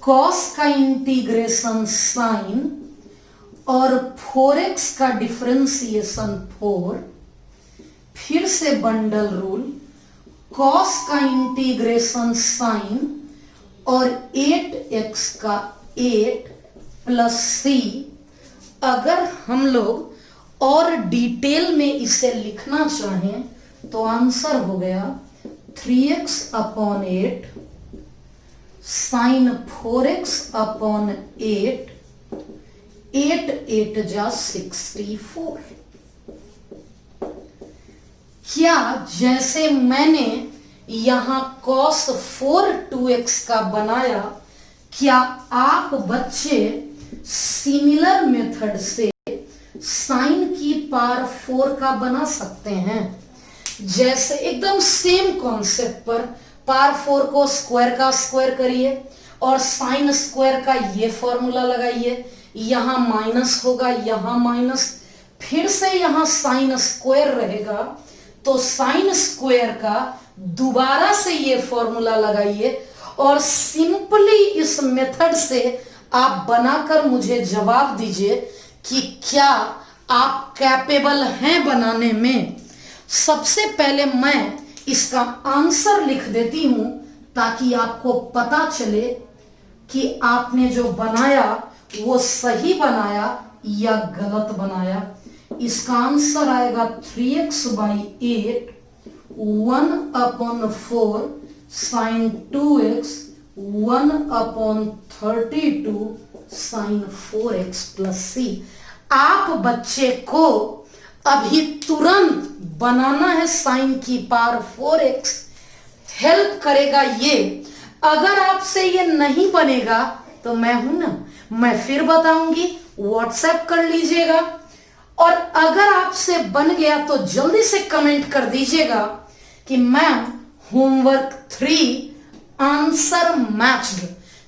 cos का इंटीग्रेशन साइन और 4x का डिफरेंशिएशन 4, फिर से बंडल रूल, cos का इंटीग्रेशन साइन और 8x का 8 + c। अगर हम लोग और डिटेल में इसे लिखना चाहें तो आंसर हो गया 3x/8 sin 4x/8, 8 8 जा 64। क्या जैसे मैंने यहां cos 4 2x का बनाया, क्या आप बच्चे सिमिलर मेथड से sin की पावर 4 का बना सकते हैं? जैसे एकदम सेम कॉन्सेप्ट पर पावर 4 को स्क्वायर का स्क्वायर करिए और साइन स्क्वायर का ये फॉर्मूला लगाइए, यहां माइनस होगा, यहां माइनस, फिर से यहां साइन स्क्वायर रहेगा तो साइन स्क्वायर का दोबारा से ये फॉर्मूला लगाइए और सिंपली इस मेथड से आप बनाकर मुझे जवाब दीजिए कि क्या आप कैपेबल हैं बनाने में। सबसे पहले मैं इसका आंसर लिख देती हूं ताकि आपको पता चले कि आपने जो बनाया वो सही बनाया या गलत बनाया। इसका आंसर आएगा 3x/8 1/4 sin 2x 1/32 sin 4x + c। आप बच्चे को अभी तुरंत बनाना है साइन की पावर 4x, हेल्प करेगा ये। अगर आपसे ये नहीं बनेगा तो मैं हूं ना, मैं फिर बताऊंगी, व्हाट्सएप कर लीजिएगा। और अगर आपसे बन गया तो जल्दी से कमेंट कर दीजिएगा कि मैम होमवर्क 3 आंसर मैच्ड,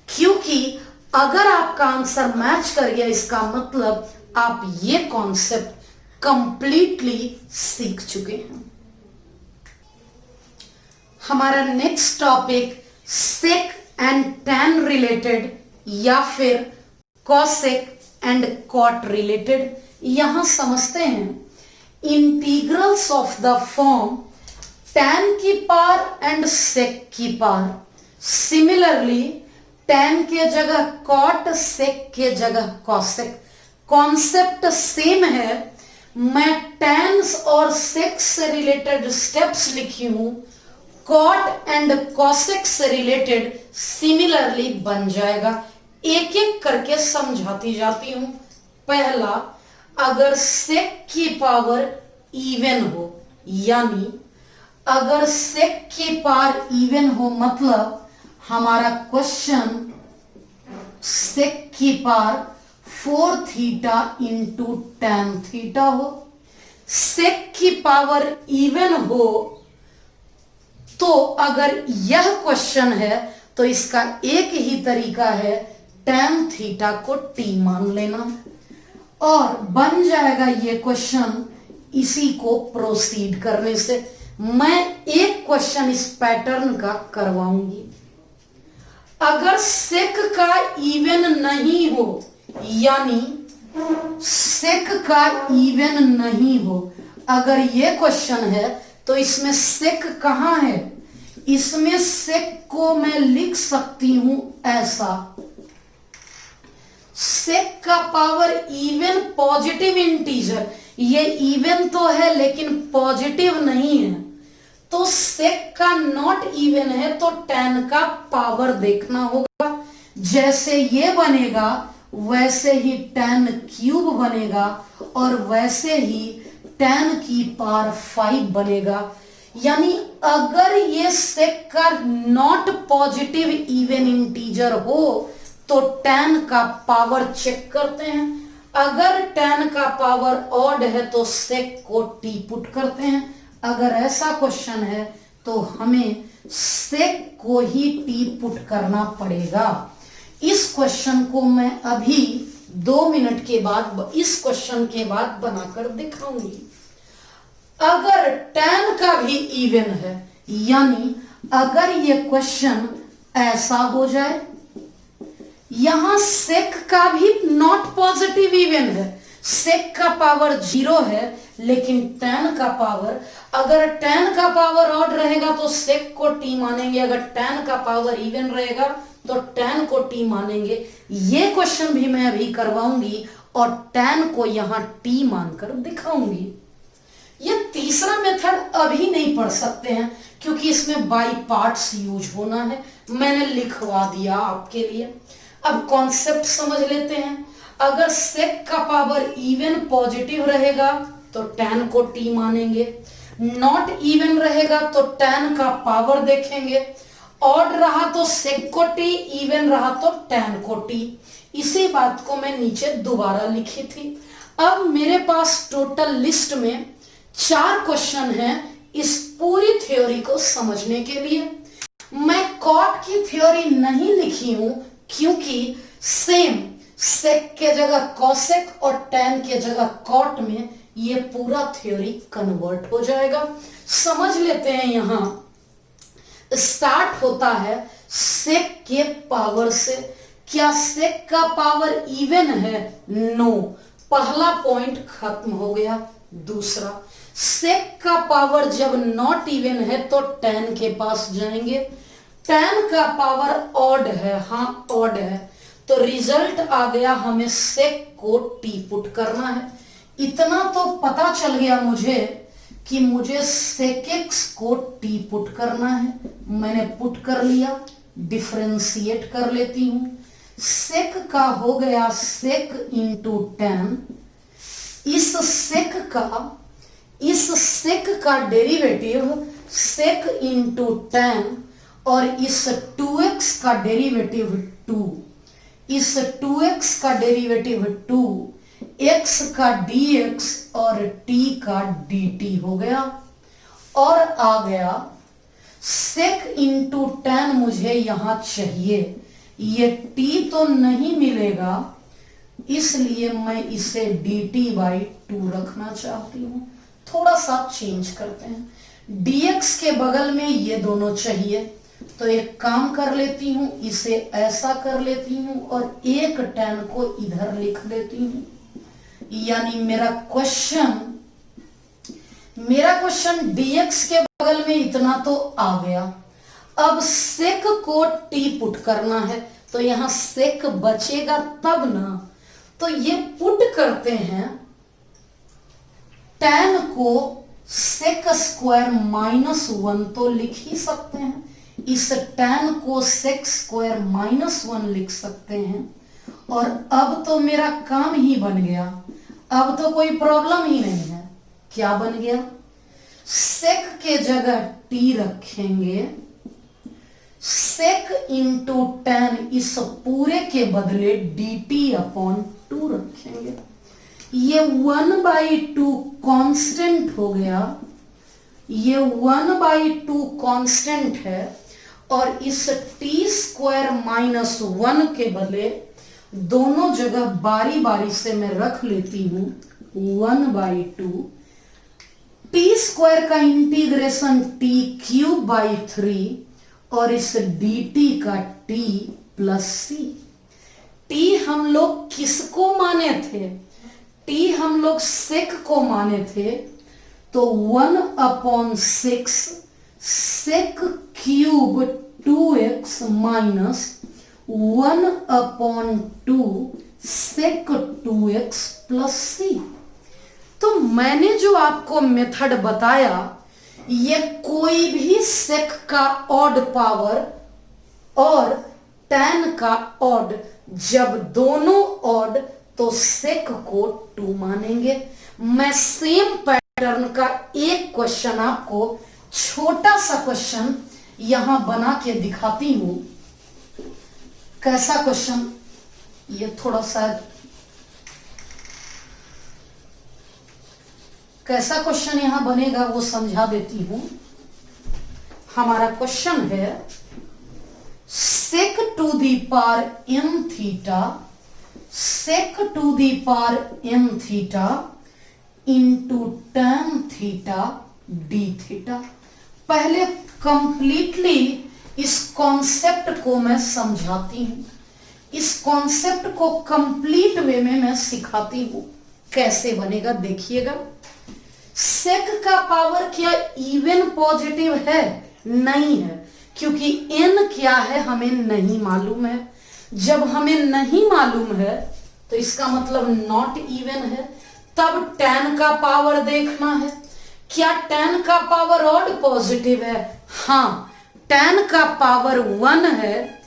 क्योंकि अगर आपका आंसर मैच कर गया इसका मतलब आप ये कॉन्सेप्ट कंप्लीटली सीख चुके हैं। हमारा next topic sec and tan related या फिर कॉसेक एंड कॉट रिलेटेड। यहां समझते हैं integrals of the form tan की पावर एंड सेक की पावर। सिमिलरली टैन के जगह कॉट, सेक के जगह कॉसेक। कॉन्सेप्ट सेम है। मैं टैन्स और सेक्स से रिलेटेड स्टेप्स लिखी हूं, कॉट एंड कॉसेक से रिलेटेड सिमिलरली बन जाएगा। एक एक करके समझाती जाती हूं। पहला, अगर सेक की पावर इवन हो, यानी अगर सेक की पावर इवन हो मतलब हमारा क्वेश्चन सेक की power 4 theta into tan theta हो। सेक की पावर इवन हो तो अगर यह क्वेश्चन है तो इसका एक ही तरीका है, tan थीटा को t मान लेना और बन जाएगा ये क्वेश्चन। इसी को प्रोसीड करने से मैं एक क्वेश्चन इस पैटर्न का करवाऊंगी। अगर सेक का इवन नहीं हो, यानी सेक का इवन नहीं हो, अगर ये क्वेश्चन है तो तो इसमें सेक कहां है? इसमें सेक को मैं लिख सकती हूं ऐसा, सेक का पावर इवन पॉजिटिव इंटीजर, ये इवन तो है लेकिन पॉजिटिव नहीं है, तो सेक का नॉट इवन है तो tan का पावर देखना होगा। जैसे ये बनेगा वैसे ही tan क्यूब बनेगा और वैसे ही tan की पावर 5 बनेगा। यानी अगर ये सेक का नॉट पॉजिटिव इवन इंटीजर हो तो tan का पावर चेक करते हैं। अगर tan का पावर ऑड है तो सेक को t पुट करते हैं। अगर ऐसा क्वेश्चन है तो हमें सेक को ही t पुट करना पड़ेगा। इस क्वेश्चन को मैं अभी 2 मिनट के बाद, इस क्वेश्चन के बाद बनाकर दिखाऊंगी। अगर tan का भी इवन है, यानी अगर ये क्वेश्चन ऐसा हो जाए, यहां सेक का भी नॉट पॉजिटिव इवन है, सेक का पावर 0 है लेकिन tan का पावर, अगर tan का पावर ऑड रहेगा तो सेक को t मानेंगे, अगर tan का पावर इवन रहेगा तो tan को t मानेंगे। ये क्वेश्चन भी मैं अभी करवाऊंगी और tan को यहां t मानकर दिखाऊंगी। ये तीसरा मेथड अभी नहीं पढ़ सकते हैं क्योंकि इसमें बाय पार्ट्स यूज होना है, मैंने लिखवा दिया आपके लिए। अब कॉन्सेप्ट समझ लेते हैं। अगर सेक का पावर इवन पॉजिटिव रहेगा तो tan को t मानेंगे, नॉट इवन रहेगा तो tan का पावर देखेंगे, ऑड रहा तो सेक को t, इवन रहा तो tan को t। इसी बात को मैं नीचे दोबारा लिखी थी। अब मेरे पास टोटल लिस्ट में 4 क्वेश्चन हैं इस पूरी थ्योरी को समझने के लिए। मैं कॉट की थ्योरी नहीं लिखी हूं क्योंकि सेम सेक के जगह कॉसेक और tan के जगह कॉट में ये पूरा थ्योरी कन्वर्ट हो जाएगा। समझ लेते हैं। यहां स्टार्ट होता है सेक के पावर से। क्या सेक का पावर इवन है? नो, पहला पॉइंट खत्म हो गया। दूसरा, सेक का पावर जब नॉट इवन है तो tan के पास जाएंगे, tan का पावर ऑड है, हाँ ऑड है, तो रिजल्ट आ गया हमें सेक को t पुट करना है। इतना तो पता चल गया मुझे कि मुझे सेक x को t पुट करना है। मैंने पुट कर लिया, डिफरेंशिएट कर लेती हूं। सेक का हो गया सेक इंटू tan। इस सेक का डेरिवेटिव सेक इंटू tan और इस 2x का डेरिवेटिव 2, इस 2x का डेरिवेटिव 2, x का dx और t का dt हो गया। और आ गया सेक इंटू tan मुझे यहां चाहिए, ये t तो नहीं मिलेगा इसलिए मैं इसे dt/2 रखना चाहती हूं। थोड़ा सा चेंज करते हैं। dx के बगल में ये दोनों चाहिए तो एक काम कर लेती हूं, इसे ऐसा कर लेती हूं और एक tan को इधर लिख देती हूं। यानी मेरा क्वेश्चन dx के बगल में इतना तो आ गया। अब सेक को t पुट करना है तो यहां सेक बचेगा तब ना, तो ये पुट करते हैं। tan को सेक स्क्वायर -1 तो लिख ही सकते हैं, इस tan को सेक स्क्वायर -1 लिख सकते हैं। और अब तो मेरा काम ही बन गया, अब तो कोई प्रॉब्लम ही नहीं है। क्या बन गया? सेक के जगह t रखेंगे, सेक इंटू tan इस पूरे के बदले dt/2 रखेंगे। ये 1/2 कांस्टेंट हो गया, ये 1/2 कांस्टेंट है और इस t² -1 के बदले दोनों जगह बारी बारी से मैं रख लेती हूं 1/2। t² का इंटीग्रेशन t³ और इस dt का t + c। t हम लोग किसको माने थे? t हम लोग सेक को माने थे, तो 1/6 सेक क्यूब 2x माइनस 1/2 सेक 2x प्लस c। तो मैंने जो आपको मेथड बताया, ये कोई भी सेक का ऑड पावर और tan का ऑड, जब दोनों ऑड तो सेक को 2 मानेंगे। मैं सेम पैटर्न का एक क्वेश्चन आपको, छोटा सा क्वेश्चन यहां बना के दिखाती हूं। कैसा क्वेश्चन, ये थोड़ा सा कैसा क्वेश्चन यहां बनेगा वो समझा देती हूं। हमारा क्वेश्चन है sec to the power n theta, sec to the power n theta into tan theta d theta। पहले कंप्लीटली इस कॉन्सेप्ट को मैं समझाती हूं, इस कॉन्सेप्ट को कंप्लीट वे में मैं सिखाती हूं कैसे बनेगा। देखिएगा, सेक का पावर क्या इवन पॉजिटिव है? नहीं है, क्योंकि n क्या है हमें नहीं मालूम है। जब हमें नहीं मालूम है तो इसका मतलब नॉट इवन है। तब tan का पावर देखना है, क्या tan का पावर ऑड पॉजिटिव है? हाँ, tan का पावर 1 है,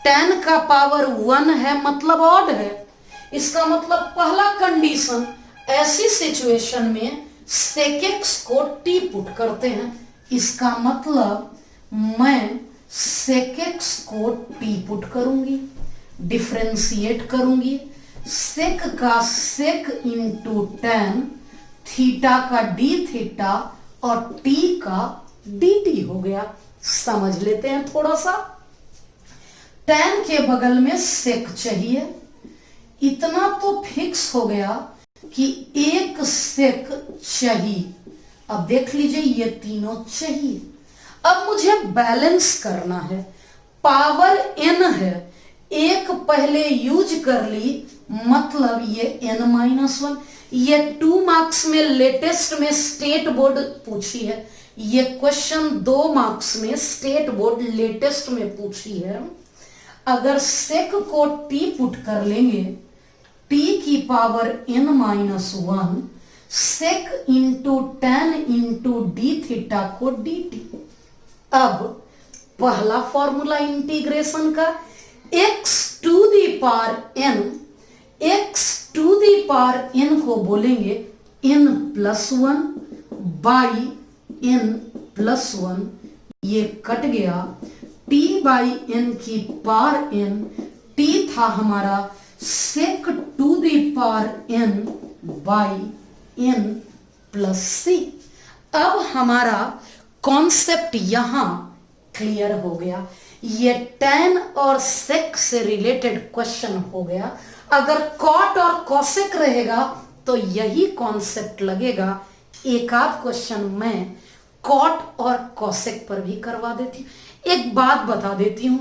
tan का पावर 1 है मतलब ऑड है। इसका मतलब पहला कंडीशन, ऐसी सिचुएशन में sec x को t पुट करते हैं। इसका मतलब मैं sec x को t पुट करूंगी, डिफरेंशिएट करूंगी। sec का sec इंटू tan, थीटा का d थीटा और t का dt हो गया। समझ लेते हैं थोड़ा सा। tan के बगल में sec चाहिए, इतना तो फिक्स हो गया कि एक sec चाहिए। अब देख लीजिए, ये तीनों चाहिए। अब मुझे बैलेंस करना है, पावर n है, एक पहले यूज कर ली, मतलब ये n-1। ये 2 मार्क्स में लेटेस्ट में स्टेट बोर्ड पूछी है, ये क्वेश्चन 2 मार्क्स में स्टेट बोर्ड लेटेस्ट में पूछी है। अगर सेक को t पुट कर लेंगे, t की power n-1 sec into tan into d theta को dt। अब पहला फॉर्मूला इंटीग्रेशन का, x to the power n, x to the power n को बोलेंगे n+1 बाई n+1, ये कट गया। t बाई n की पावर n, t था हमारा sec to the power n by n plus c। अब हमारा कॉन्सेप्ट यहां क्लियर हो गया। ये tan और sec से रिलेटेड क्वेश्चन हो गया। अगर cot और cosec रहेगा तो यही कॉन्सेप्ट लगेगा। एक आध क्वेश्चन मैं cot और cosec पर भी करवा देती हूं। एक बात बता देती हूं,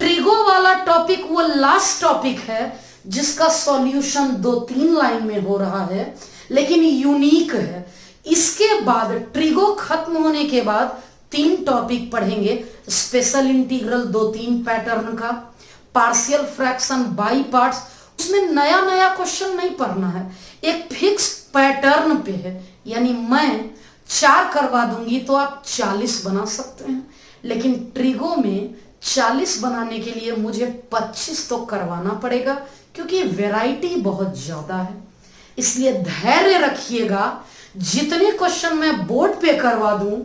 ट्रिगो वाला टॉपिक वो लास्ट टॉपिक है जिसका सॉल्यूशन 2-3 लाइन में हो रहा है, लेकिन यूनिक है। इसके बाद ट्रिगो खत्म होने के बाद 3 टॉपिक पढ़ेंगे। स्पेशल इंटीग्रल 2-3 पैटर्न का, पार्शियल फ्रैक्शन बाई पार्ट्स, उसमें नया नया क्वेश्चन नहीं पढ़ना है, एक फिक्स पैटर्न पे है। यानी मैं 4 करवा दूंगी तो आप 40 बना सकते हैं, लेकिन ट्रिगो में 40 बनाने के लिए मुझे 25 तो करवाना पड़ेगा, क्योंकि वैरायटी बहुत ज्यादा है। इसलिए धैर्य रखिएगा, जितने क्वेश्चन मैं बोर्ड पे करवा दूं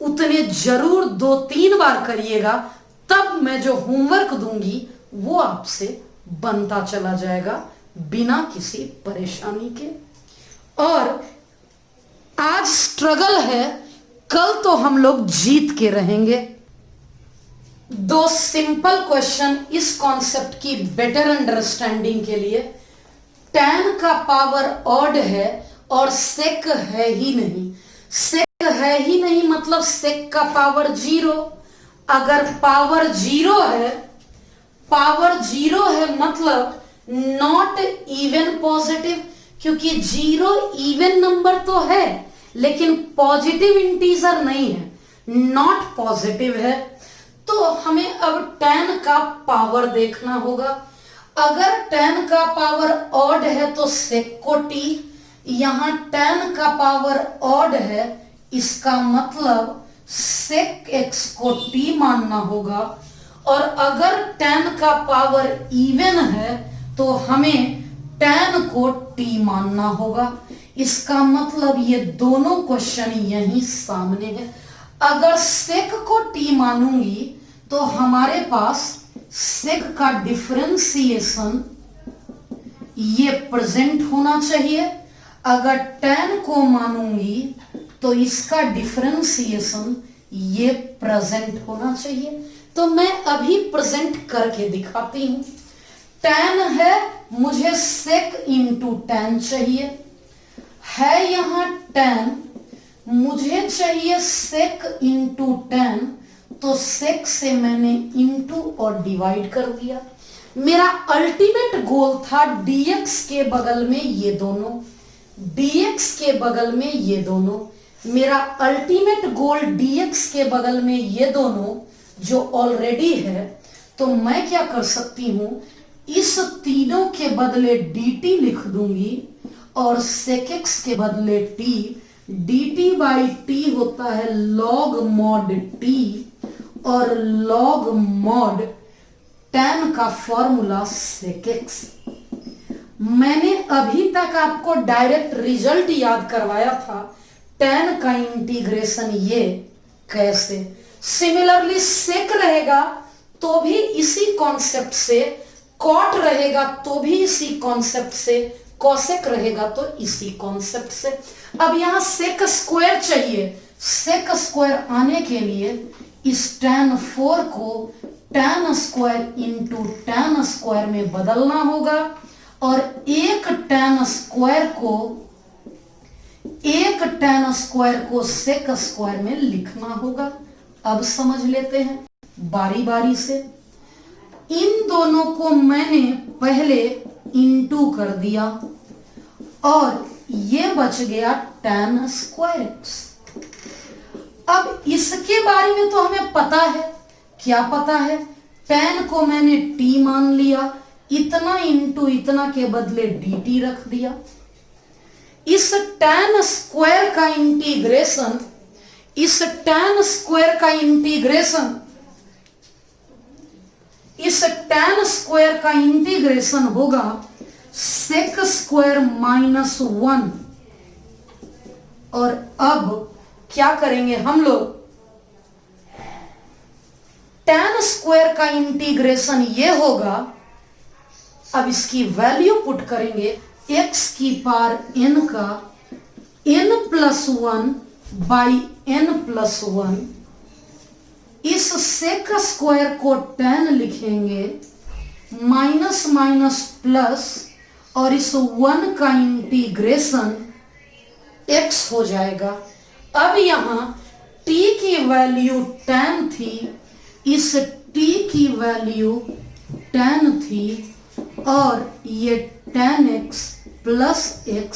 उतने जरूर 2-3 बार करिएगा, तब मैं जो होमवर्क दूंगी वो आपसे बनता चला जाएगा बिना किसी परेशानी के। और आज स्ट्रगल है, कल तो हम लोग जीत के रहेंगे। 2 सिंपल क्वेश्चन इस कॉन्सेप्ट की बेटर अंडरस्टैंडिंग के लिए। tan का पावर ऑड है और sec है ही नहीं, sec है ही नहीं मतलब sec का पावर 0। अगर पावर 0 है, पावर 0 है मतलब नॉट इवन पॉजिटिव, क्योंकि 0 इवन नंबर तो है लेकिन पॉजिटिव इंटीजर नहीं है, नॉट पॉजिटिव है। तो हमें अब tan का पावर देखना होगा। अगर tan का पावर ऑड है तो sec को t, यहां tan का पावर ऑड है, इसका मतलब sec x को t मानना होगा। और अगर tan का पावर इवन है तो हमें tan को t मानना होगा। इसका मतलब ये दोनों क्वेश्चन यहीं सामने है। अगर sec को t मानूंगी तो हमारे पास sec का डिफरेंशिएशन ये प्रेजेंट होना चाहिए। अगर tan को मानूंगी तो इसका डिफरेंशिएशन ये प्रेजेंट होना चाहिए। तो मैं अभी प्रेजेंट करके दिखाती हूं। tan है, मुझे sec इंटू tan चाहिए, है यहां tan, मुझे चाहिए sec इंटू tan, तो sec से मैंने इंटू और डिवाइड कर दिया। मेरा अल्टीमेट गोल था dx के बगल में ये दोनों, dx के बगल में ये दोनों। मेरा अल्टीमेट गोल dx के बगल में ये दोनों जो ऑलरेडी है, तो मैं क्या कर सकती हूं, इस तीनों के बदले dt लिख दूंगी और sec x के बदले t, dt बाई t होता है log mod t, और log mod tan का फॉर्मूला sec x। मैंने अभी तक आपको डायरेक्ट रिजल्ट याद करवाया था, tan का इंटीग्रेशन ये कैसे। सिमिलरली sec रहेगा तो भी इसी कॉन्सेप्ट से, cot रहेगा तो भी इसी कॉन्सेप्ट से, cosec रहेगा तो इसी कॉन्सेप्ट से। अब यहां sec स्क्वायर चाहिए। sec स्क्वायर आने के लिए इस tan 4 को tan square into tan square में बदलना होगा और एक tan स्क्वायर को sec स्क्वायर में लिखना होगा। अब समझ लेते हैं बारी बारी से। इन दोनों को मैंने पहले इंटू कर दिया और ये बच गया tan स्क्वायर x। अब इसके बारे में तो हमें पता है, क्या पता है, tan को मैंने t मान लिया, इतना इंटू इतना के बदले dt रख दिया। इस tan स्क्वायर का इंटीग्रेशन, इस tan स्क्वायर का इंटीग्रेशन, इस tan स्क्वायर का इंटीग्रेशन होगा sec स्क्वायर माइनस 1। और अब क्या करेंगे हम लोग, tan स्क्वायर का इंटीग्रेशन ये होगा, अब इसकी वैल्यू पुट करेंगे, x की पावर n का n plus 1 by n plus 1। इस sec स्क्वायर को tan लिखेंगे, माइनस माइनस प्लस, और इस 1 का इंटीग्रेशन x हो जाएगा। अब यहां t की वैल्यू tan थी, इस t की वैल्यू tan थी, और ये tan x plus x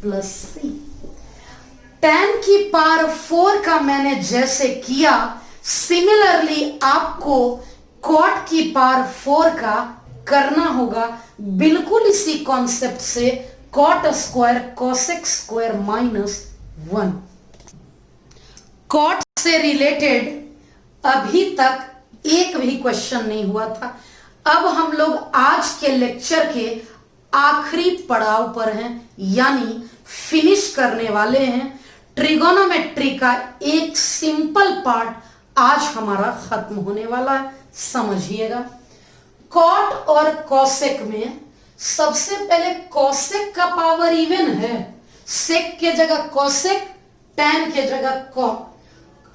plus c। tan की पावर 4 का मैंने जैसे किया, सिमिलरली आपको cot की पावर 4 का करना होगा, बिल्कुल इसी कॉन्सेप्ट से, cot square cosec square minus 1। cot से रिलेटेड अभी तक एक भी क्वेश्चन नहीं हुआ था। अब हम लोग आज के लेक्चर के आखिरी पड़ाव पर हैं, यानी फिनिश करने वाले हैं। ट्रिगोनोमेट्री का एक सिंपल पार्ट आज हमारा खत्म होने वाला है, समझिएगा। कॉट और कॉसेक में सबसे पहले कॉसेक का पावर इवन है, सेक के जगह कॉसेक, टैन के जगह कॉट।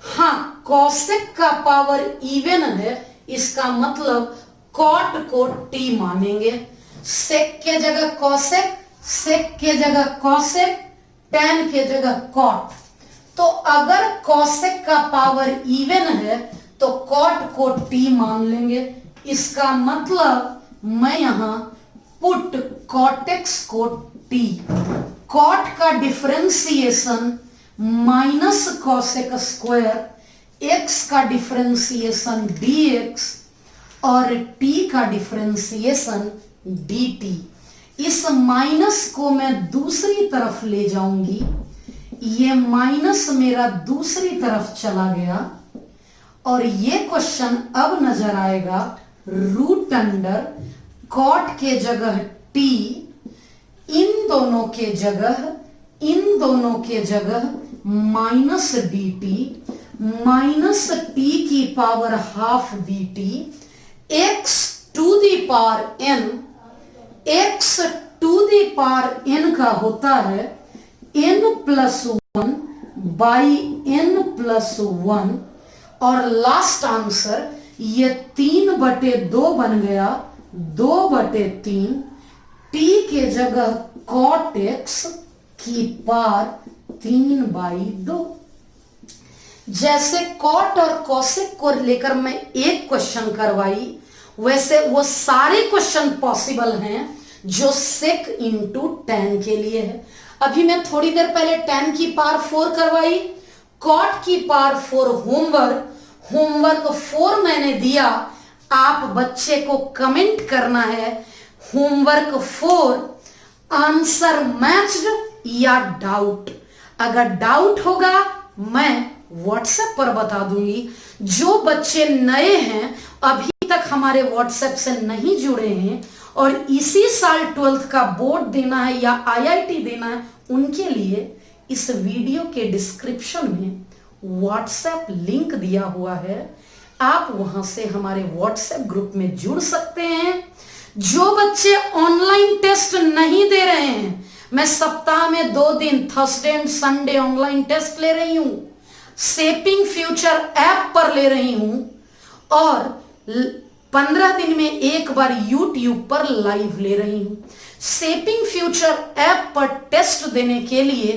हाँ, कॉसेक का पावर इवन है, इसका मतलब कॉट को टी मानेंगे। सेक के जगह कॉसेक, सेक के जगह कॉसेक, टैन के जगह कॉट। तो अगर कॉसेक का पावर इवन है तो कॉट को टी मान लेंगे। इसका मतलब मैं यहां पुट कॉट एक्स को टी, कॉट का differentiation minus cosec square x का डिफरेंशिएशन dx और t का डिफरेंशिएशन dt। इस माइनस को मैं दूसरी तरफ ले जाऊंगी, ये माइनस मेरा दूसरी तरफ चला गया और ये क्वेश्चन अब नजर आएगा रूट अंडर कॉट के जगह t, इन दोनों के जगह माइनस dt माइनस टी की power half dt x to the power n, x to the power n का होता है n plus 1 by n plus 1 और लास्ट आंसर ये 3/2 बन गया, 2/3 t के जगह cot x की पावर 3/2। जैसे कॉट और कॉसेक को लेकर मैं एक क्वेश्चन करवाई, वैसे वो सारे क्वेश्चन पॉसिबल हैं जो सेक इंटू टेन के लिए है। अभी मैं थोड़ी देर पहले टेन की पावर 4 करवाई, कॉट की पावर 4 होमवर्क 4 मैंने दिया, आप बच्चे को कमेंट करना है होमवर्क 4 आंसर मैच्ड या डाउट। अगर डाउट होगा मैं व्हाट्सएप पर बता दूंगी। जो बच्चे नए हैं, अभी तक हमारे व्हाट्सएप से नहीं जुड़े हैं और इसी साल 12th का बोर्ड देना है या IIT देना है, उनके लिए इस वीडियो के डिस्क्रिप्शन में व्हाट्सएप लिंक दिया हुआ है, आप वहां से हमारे व्हाट्सएप ग्रुप में जुड़ सकते हैं। जो बच्चे ऑनलाइन टेस्ट नहीं दे रहे हैं, मैं सप्ताह में 2 दिन Thursday and Sunday online test ले रही हूं, शेपिंग फ्यूचर ऐप पर ले रही हूं और 15 दिन में एक बार यूट्यूब पर लाइव ले रही हूं। शेपिंग फ्यूचर ऐप पर टेस्ट देने के लिए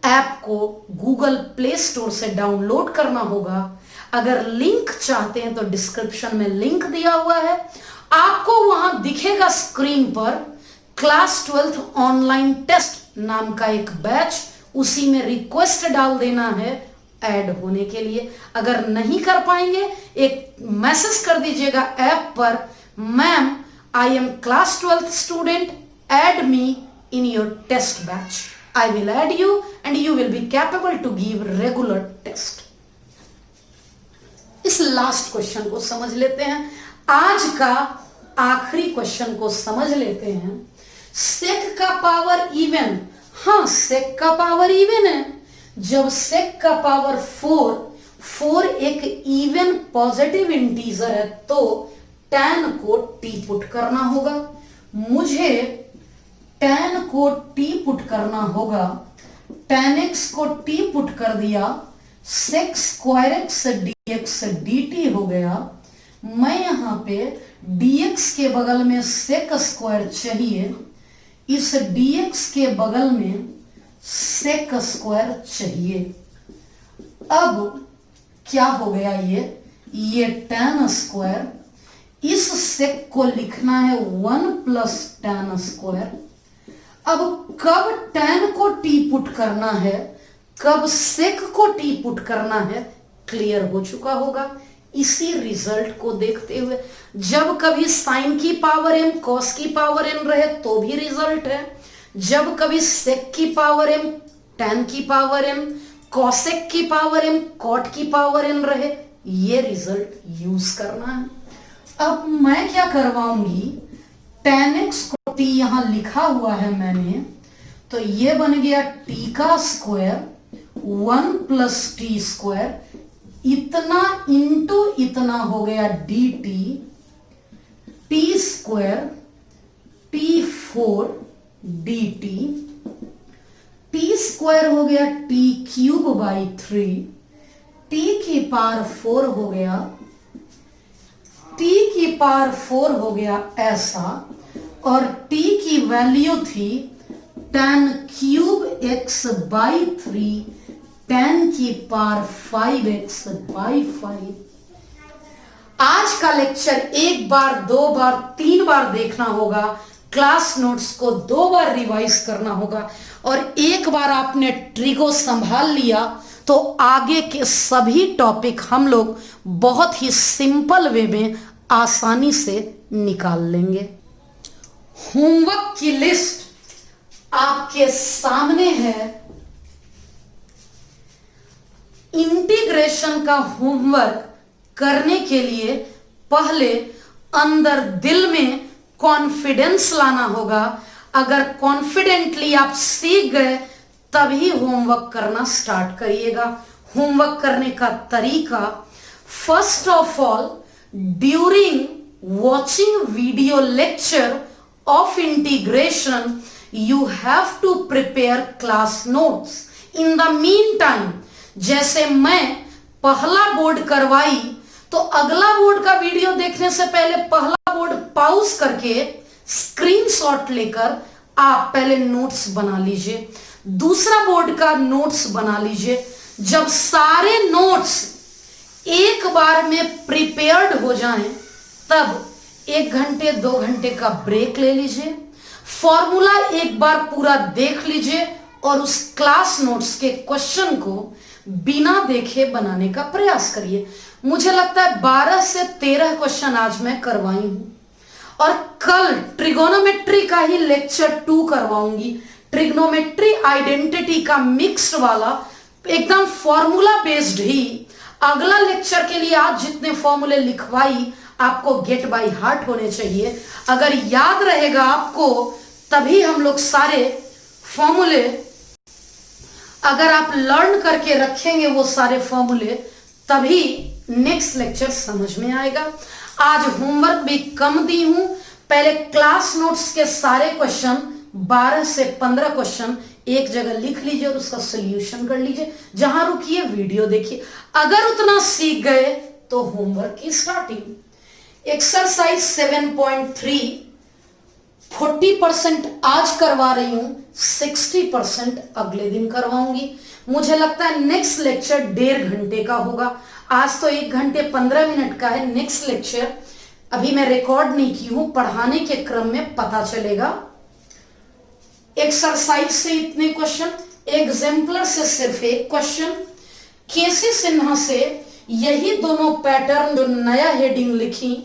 ऐप को गूगल प्ले स्टोर से डाउनलोड करना होगा। अगर लिंक चाहते हैं तो डिस्क्रिप्शन में लिंक दिया हुआ है, आपको वहां दिखेगा स्क्रीन पर क्लास 12th ऑनलाइन टेस्ट नाम का एक बैच, उसी में रिक्वेस्ट डाल देना है ऐड होने के लिए। अगर नहीं कर पाएंगे एक मैसेज कर दीजिएगा ऐप पर, ma'am I am class 12th student, add me in your test batch, I will add you and you will be capable to give regular test. इस लास्ट क्वेश्चन को समझ लेते हैं, आज का आखिरी क्वेश्चन को समझ लेते हैं। सेक का पावर इवन, हाँ सेक का पावर इवन है। जब सेक का पावर 4 एक इवन पॉजिटिव इंटीजर है तो tan को t पुट करना होगा। मुझे tan को t पुट करना होगा, tan x को t पुट कर दिया, sec square x dx dt हो गया। मैं यहां पे dx के बगल में sec स्क्वायर चाहिए, इस dx के बगल में सेक स्क्वायर चाहिए। अब क्या हो गया, ये tan स्क्वायर, इस सेक को लिखना है 1 प्लस tan स्क्वायर। अब कब tan को t पुट करना है, कब सेक को t पुट करना है, क्लियर हो चुका होगा। इसी रिजल्ट को देखते हुए जब कभी साइन की पावर m कॉस की पावर n रहे तो भी रिजल्ट है, जब कभी सेक की पावर m tan की पावर m कॉसेक की पावर m कॉट की पावर n रहे, ये रिजल्ट यूज करना है। अब मैं क्या करवाऊंगी, tan x को t यहां लिखा हुआ है मैंने, तो ये बन गया t का स्क्वायर 1 प्लस टी स्क्वायर, इतना इंटू इतना हो गया dt, t square t4 dt, t square हो गया t क्यूब बाई 3, t की पावर 4 हो गया, t की पावर 4 हो गया ऐसा, और t की वैल्यू थी tan cube x by 3, tan की पावर 5x बाई 5। आज का लेक्चर एक बार, 2 बार, 3 बार देखना होगा, क्लास नोट्स को 2 बार रिवाइज करना होगा और एक बार आपने ट्रिगो संभाल लिया तो आगे के सभी टॉपिक हम लोग बहुत ही सिंपल वे में आसानी से निकाल लेंगे। होमवर्क की लिस्ट आपके सामने है। इंटीग्रेशन का होमवर्क करने के लिए पहले अंदर दिल में कॉन्फिडेंस लाना होगा। अगर कॉन्फिडेंटली आप सीख गए तभी होमवर्क करना स्टार्ट करिएगा। होमवर्क करने का तरीका, first of all during watching video lecture of integration you have to prepare class notes. In the meantime, जैसे मैं पहला बोर्ड करवाई तो अगला बोर्ड का वीडियो देखने से पहले पहला बोर्ड पॉज करके स्क्रीनशॉट लेकर आप पहले नोट्स बना लीजिए, दूसरा बोर्ड का नोट्स बना लीजिए। जब सारे नोट्स एक बार में प्रिपेयर्ड हो जाएं तब 1 घंटे 2 घंटे का ब्रेक ले लीजिए, फॉर्मूला एक बार पूरा देख लीजिए और उस क्लास नोट्स के क्वेश्चन को बिना देखे बनाने का प्रयास करिए। मुझे लगता है 12 से 13 क्वेश्चन आज मैं करवाई हूं और कल ट्रिगोनोमेट्री का ही लेक्चर 2 करवाऊंगी। ट्रिग्नोमेट्री आइडेंटिटी का मिक्स्ड वाला एकदम फॉर्मूला बेस्ड ही। अगला लेक्चर के लिए आज जितने फॉर्मूले लिखवाई आपको गेट बाय हार्ट होने चाहिए। अगर याद रहेगा आपको तभी हम लोग सारे फॉर्मूले, अगर आप लर्न करके रखेंगे वो सारे फॉर्मूले, तभी नेक्स्ट लेक्चर समझ में आएगा। आज होमवर्क भी कम दी हूं। पहले क्लास नोट्स के सारे क्वेश्चन 12 से 15 क्वेश्चन एक जगह लिख लीजिए और उसका सोल्यूशन कर लीजिए। जहां रुकिए वीडियो देखिए। अगर उतना सीख गए तो होमवर्क की स्टार्टिंग। एक्सरसाइज 7.3 40% आज करवा रही हूं, 60% अगले दिन करवाऊंगी। मुझे लगता है नेक्स्ट लेक्चर 1.5 घंटे का होगा। आज तो 1 घंटे 15 मिनट का है। नेक्स्ट लेक्चर अभी मैं रिकॉर्ड नहीं की हूं, पढ़ाने के क्रम में पता चलेगा। एक्सरसाइज से इतने क्वेश्चन, एग्जाम्पलर से सिर्फ 1 क्वेश्चन, केसी सिन्हा से यही दोनों पैटर्न जो नया हेडिंग लिखी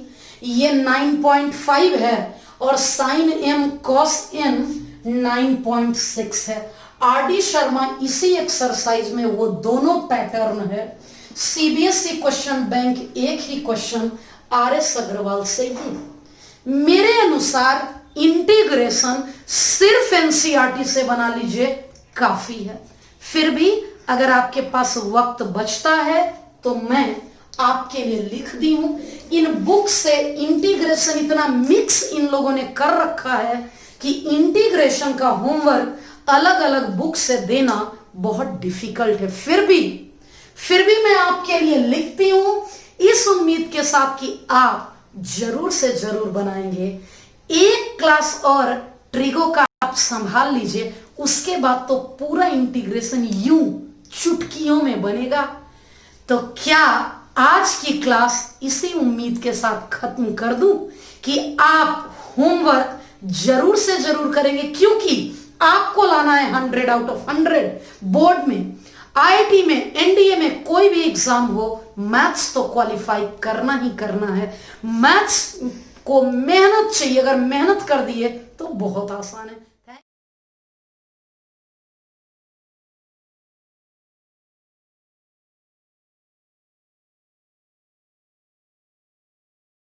ये 9.5 है और साइन एम कॉस एन 9.6 है। आरडी शर्मा इसी एक्सरसाइज में वो दोनों पैटर्न है। सीबीएसई क्वेश्चन बैंक एक ही क्वेश्चन आरएस अग्रवाल से ही। मेरे अनुसार इंटीग्रेशन सिर्फ एनसीईआरटी से बना लीजिए, काफी है। फिर भी अगर आपके पास वक्त बचता है तो मैं आपके लिए लिख दी हूं। इन बुक से इंटीग्रेशन इतना मिक्स इन लोगों ने कर रखा है कि इंटीग्रेशन का होमवर्क अलग अलग बुक से देना बहुत डिफिकल्ट है। फिर भी मैं आपके लिए लिखती हूं इस उम्मीद के साथ कि आप जरूर से जरूर बनाएंगे। एक क्लास और ट्रिगो का आप संभाल लीजिए, उसके बाद तो पूरा इंटीग्रेशन यूं चुटकियों में बनेगा। तो क्या आज की क्लास इसी उम्मीद के साथ खत्म कर दूं कि आप होमवर्क जरूर से जरूर करेंगे, क्योंकि आपको लाना है 100 आउट ऑफ 100 बोर्ड में, आईआईटी में, एनडीए में, कोई भी एग्जाम हो। मैथ्स तो क्वालिफाई करना ही करना है। मैथ्स को मेहनत चाहिए, अगर मेहनत कर दिए तो बहुत आसान है।